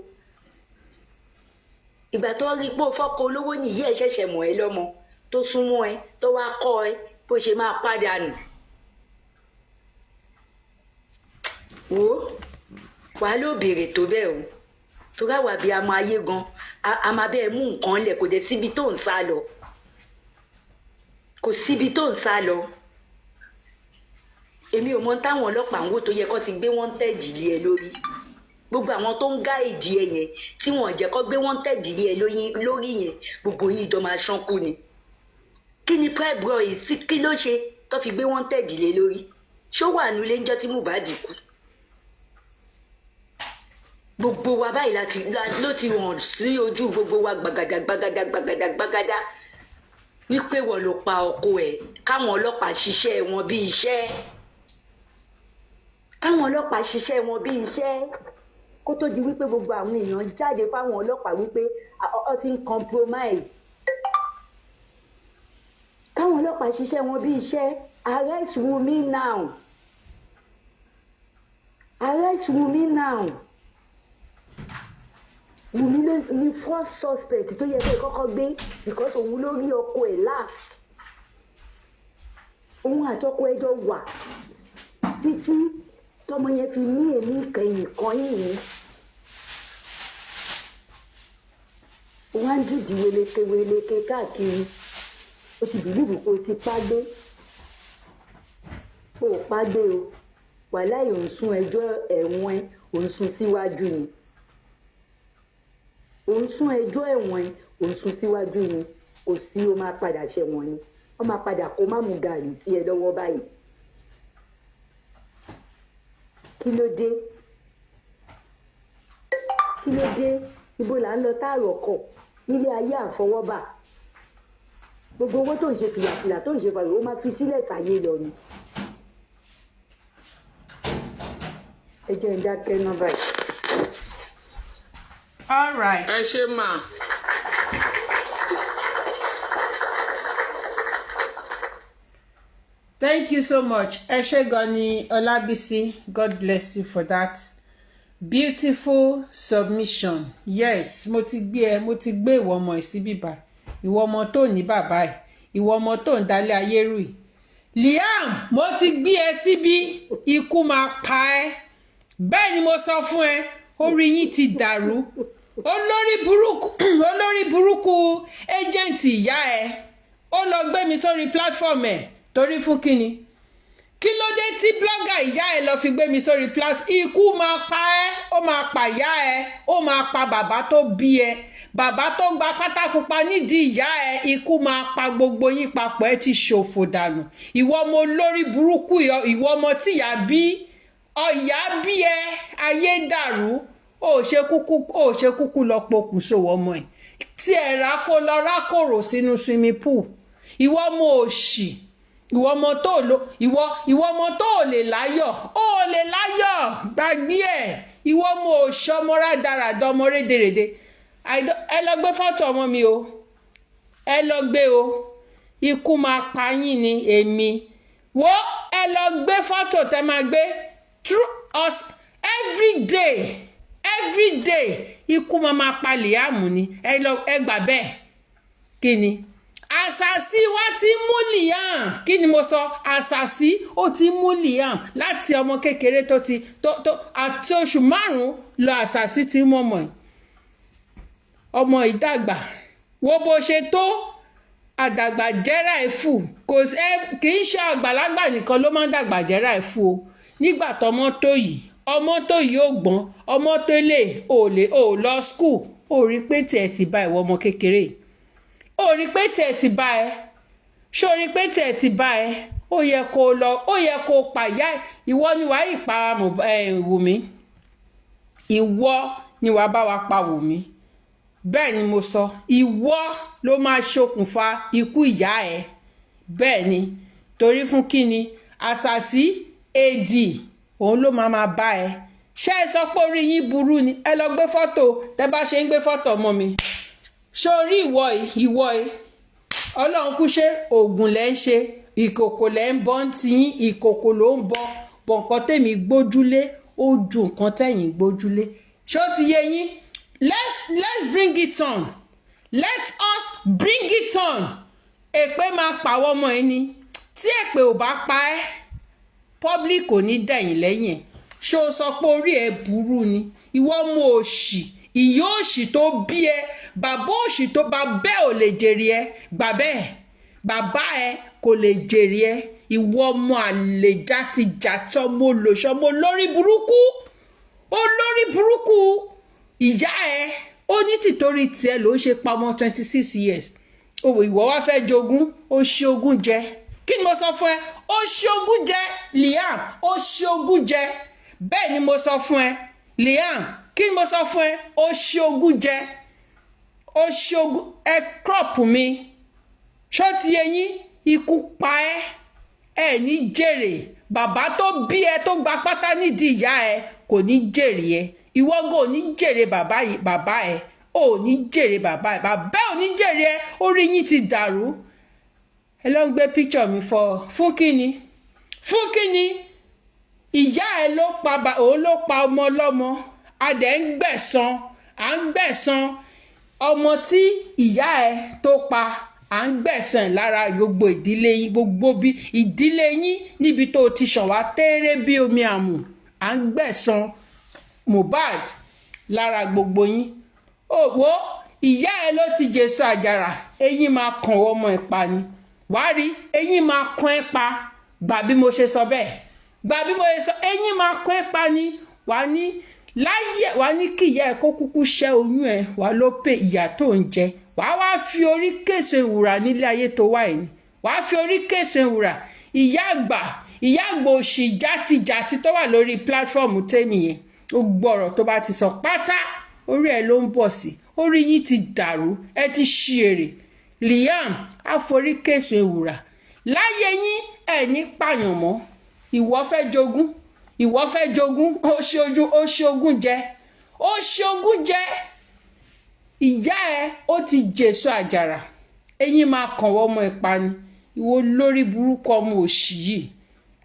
ìgbà tó rí pé fọ́kọ olówó nìyí ẹ̀ ṣẹ̀ṣẹ̀ mọ̀ ẹ́ lọ́mọ tó súnmọ́ ẹ tó wá kọ́ ẹ bó ṣe máa pàdánù wò wàá ló béèrè tó bẹ́ẹ̀ o tó ráwà bí a máa ayé gan a máa bẹ́ẹ̀ mú nǹkan lẹ̀ kò dé síbi tó ń sá lọ kò síbi tó ń sá lọ èmi ò mọ táwọn ọlọ́pàá ń wò tó yẹ kó ti gbé wọ́n tẹ̀dí lé ẹ lórí gbogbo àwọn tó ń gá ìdí ẹ yẹn tí wọ́n jẹ́ kó gbé wọ́n tẹ̀dí lé ẹ lórí yẹn gbogbo yín jọ máa ṣánkú ni kí ni pride boy kí ló ṣe tó fi gbé wọ́n tẹ̀dí lé lórí ṣó wà nílé ńjọ́ tí Mohbad kú gbogbo wa báyìí ló ti hàn sí ojú gbogbo wa gbàgàdà wípé wọ́n ló pa ọkọ ẹ̀ káwọn ọlọ́pàá ṣiṣẹ́ wọn bí iṣẹ́ kó tó di wípé gbogbo àwọn èèyàn jáde fáwọn ọlọ́pàá wípé ọ ti ń compromise káwọn ọlọ́pàá ṣiṣẹ́ wọn bí iṣẹ́ arrest Wunmi now. Wunmi ló ní first suspect tó yẹ kó kọ́kọ́ gbé because òun ló rí ọkọ ẹ̀ last òun àtọkọ ẹ̀ jọ wà títí tọmọ yẹn fi ní èmi ìkẹyìn kan yìí òun á dìdì weleke káàkiri ó ti bìlíìfù pé ó ti pàgbé ó pàgbé o wàhálà òun sún ẹjọ́ ẹ̀wọ̀n ẹ̀ òun sún síwájú ni. òun sún ẹjọ́ ẹ̀wọ̀n òun sún síwájú ni kò sí ó máa padà ṣẹ̀wọ̀n ni ó máa padà kó má mú gàrí sí ẹ lọ́wọ́ báyìí kí ló dé ibo là ń lọ táàrọ̀ kọ̀ nílé ayé àfọwọ́bà gbogbo owó tó ń ṣe fìyàfìyà tó ń ṣe fàyè ó máa fi sílẹ̀ sáyé lọ ni ẹ jẹ́ ń dákẹ́ náà báyìí. All right. ẹ ṣe mà. Thank you so much. Ẹ ṣé gan ni Ọlábísí. God bless you for that beautiful submission. Yes, mo ti gbé ìwọ ọmọ ẹ̀ sí bíbá. Ìwọ ọmọ tó ní bàbá ẹ̀. Ìwọ ọmọ tó ń dalẹ̀ ayé rú yìí. Liam, mo ti gbé ẹ síbí. Ikú máa pa ẹ́. Bẹ́ẹ̀ ni mo sọ fún ẹ. Orí yín ti dàrú. Olórí burúkú agent ìyá ẹ. Ó lọ gbé mi sórí platform ẹ̀. Torí fún kíni kí ló dé tí blogger ìyá ẹ lọ fi gbé mi sórí platform ikú máa pa ẹ́ ó máa pa ìyá ẹ ó máa pa bàbá tó bí ẹ bàbá tó gba pátákùpa nídìí ìyá ẹ ikú máa pa gbogbo yín papọ̀ ẹ ti ṣòfò dànù ìwọ ọmọ olórí burúkú ìwọ ọmọ tíyà bí ọ̀yà bí ẹ ayé dàrú ó ṣe kúkú lọ pokùnso ọmọ ẹ tí ẹ rákòrò sínú swimming pool ìwọ ọmọ òṣì ìwọ ọmọ tó lè láyọ̀ gbàgbé ẹ̀ ìwọ ọmọ òṣọmọ rádaràdà ọmọ rédèrèdè ẹ lọ gbé fọ́tò ọmọ mi o ẹ lọ gbé o ikú máa pa yín ni èmi wo ẹ lọ gbé fọ́tò tẹ máa gbé through us every day ikú máa pa Liam ni ẹ gbà bẹ́ẹ̀ kí ni. Àṣàsí wa ti mú Liam kí ni mo sọ àṣàsí ó ti mú Liam láti ọmọ kékeré tó àti oṣù 5 lọ àṣàsí ti mú ọmọ ìdàgbà wo bó ṣe tó àdàgbà jẹ́ra ẹ̀fù kì í ṣe àgbàlagbà nìkan ló máa ń dàgbà jẹ́ra ẹ̀fù o nígbà tọmọ tó yìí ó gbọ́n ọmọ tó lè ò lọ school ó rí pé tiẹ̀ ti bá ìwọ ọmọ kékeré yìí ó rí pé tẹ̀ ti bá ẹ ṣó rí pé tẹ̀ ti bá ẹ ó yẹ kó pàyà ìwọ ni wàá ìpa Wùmí ìwọ ni wàá bá wa pa Wùmí bẹ́ẹ̀ ni mo sọ ìwọ ló máa ṣokùnfà ikú ìyá ẹ bẹ́ẹ̀ ni torí fún kíni àṣàsí èdì òun ló máa bá ẹ ṣé ẹ sọ pé orí yín burú ni ẹ lọ gbé fọ́tò tẹ bá ṣe ń gbé fọ́tò ọmọ mi sórí ìwọ yìí ọlọ́run kú ṣe oògùn lẹ́ ń ṣe ìkòkò lẹ́ ń bọ́ ń tiyín ìkòkò ló ń bọ nǹkan tèmi gbójúlé ó ju nǹkan tẹ̀yìn gbójúlé ṣó ti yé yín let's bring it on let us bring it on èpè máa pàwọ́ ọmọ ẹni tí èpè ò bá pa ẹ́ public kò ní dẹ̀yìn lẹ́yìn ẹ̀ ṣó sọ pé orí ẹ burú ni ìwọ ọmọ òṣì ìyá òṣì tó bí ẹ bàbá òṣì tó bá bẹ́ẹ̀ ò lè jèrè ẹ gbà bẹ́ẹ̀ bàbá ẹ kò lè jèrè ẹ ìwọ ọmọ àlè játijàti ọmọ olóṣọmọ olórí burúkú ìyá ẹ ó ní tìtorí tiẹ̀ ló ṣe pa ọmọ 26 years òwò ìwọ wá fẹ́ jogún ó ṣe ogún jẹ kí ni mo sọ fún ẹ ó ṣe ogún jẹ Liam ó ṣe ogún jẹ bẹ́ẹ̀ ni mo sọ fún ẹ Liam kí ni mo sọ fún ẹ ó ṣe ogún jẹ ó ṣe ogún ẹ crop mi ṣó ti yé yín ikú pa ẹ ní jèrè bàbá tó bí ẹ tó gba pátá nídìí ìyá ẹ kò ní jèrè ẹ ìwọ gan ò ní jèrè bàbá ẹ ò ní jèrè bàbá ò ní jèrè ẹ orí yín ti dàrú ẹ lọ ń gbé picture mi fún kíni ìyá ẹ òun ló pa ọmọ ọlọ́mọ a dẹ̀ ń gbẹ̀san ọmọ tí ìyá ẹ tó pa à ń gbẹ̀san lára gbogbo ìdílé yín gbogbo bí ìdílé yín níbi tó ti ṣàn wá tẹ́rẹ́ bí omi àmù à ń gbẹ̀san Mohbad lára gbogbo yín òwò ìyá ẹ ló ti jésù àjàrà eyín máa kàn ọmọ ẹ pa ni wàá rí eyín máa kàn ẹ pa gbà bí mo ṣe sọ bẹ́ẹ̀ gbà bí mo ṣe sọ eyín máa kàn ẹ pa ni wàá ní láyé wàá ní kí ìyá ẹ kó kúkú ṣẹ́ oyún ẹ wàá ló pé ìyà tó ń jẹ wàá wá fi orí késo ìwúrà nílé ayé tó wà yìí wàá fi orí késo ìwúrà ìyá àgbà òṣì játijàti tó wà lórí pílátífọ́ọ̀mù tèmi yẹn ó gbọ́rọ̀ tó bá ti sọ pátá orí ẹ ló ń bọ̀ sí orí yìí ti dàrú ẹ ti ṣí èrè Liam àforí késo ìwúrà láyé yín ẹ ní pààyàn mọ́ ìwọ fẹ́ jogún ó ṣe ogún jẹ ìyá ẹ ó ti jésù àjàrà eyín máa kàn wọ́n ọmọ ìpa ni ìwọ lórí burúkú ọmọ òṣì yìí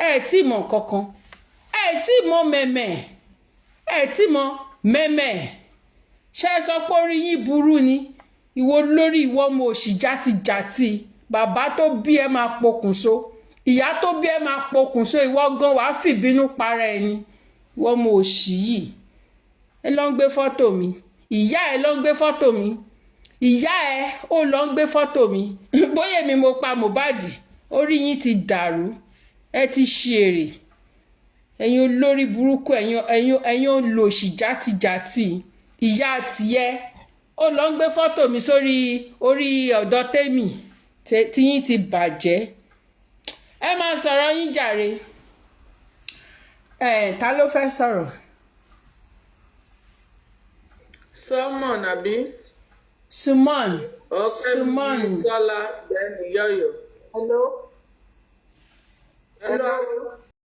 ẹ tí mọ̀ kankan ẹ tí mọ̀ mẹ́mẹ́ ṣe sọ pé orí yín burú ni ìwọ lórí ìwọ ọmọ òṣì játijàti bàbá tó bí ẹ máa pokùnso ìyá tó bí ẹ máa pokùnso ìwọ gan wàá fìbínú para ẹni ìwọ ọmọ òṣì yìí ẹ lọ ń gbé fọ́tò mi ìyá ẹ ló ń gbé fọ́tò mi ìyá ẹ ó lọ ń gbé fọ́tò mi bóyá mi mo pa Mohbad orí yín ti dàrú ẹ ti ṣe èrè ẹ̀yin olórí burúkú ẹ̀yin olòṣì játijàti ìyá tiẹ̀ ó lọ ń gbé fọ́tò mi sórí orí ọ̀dọ̀ tèmi tí yín ti bàjẹ́ ẹ máa sọ̀rọ̀ yín jàre ta ló fẹ́ sọ̀rọ̀. Salmon àbí. Suman. Suman. Sọlá then Yọ̀yọ̀. Hello.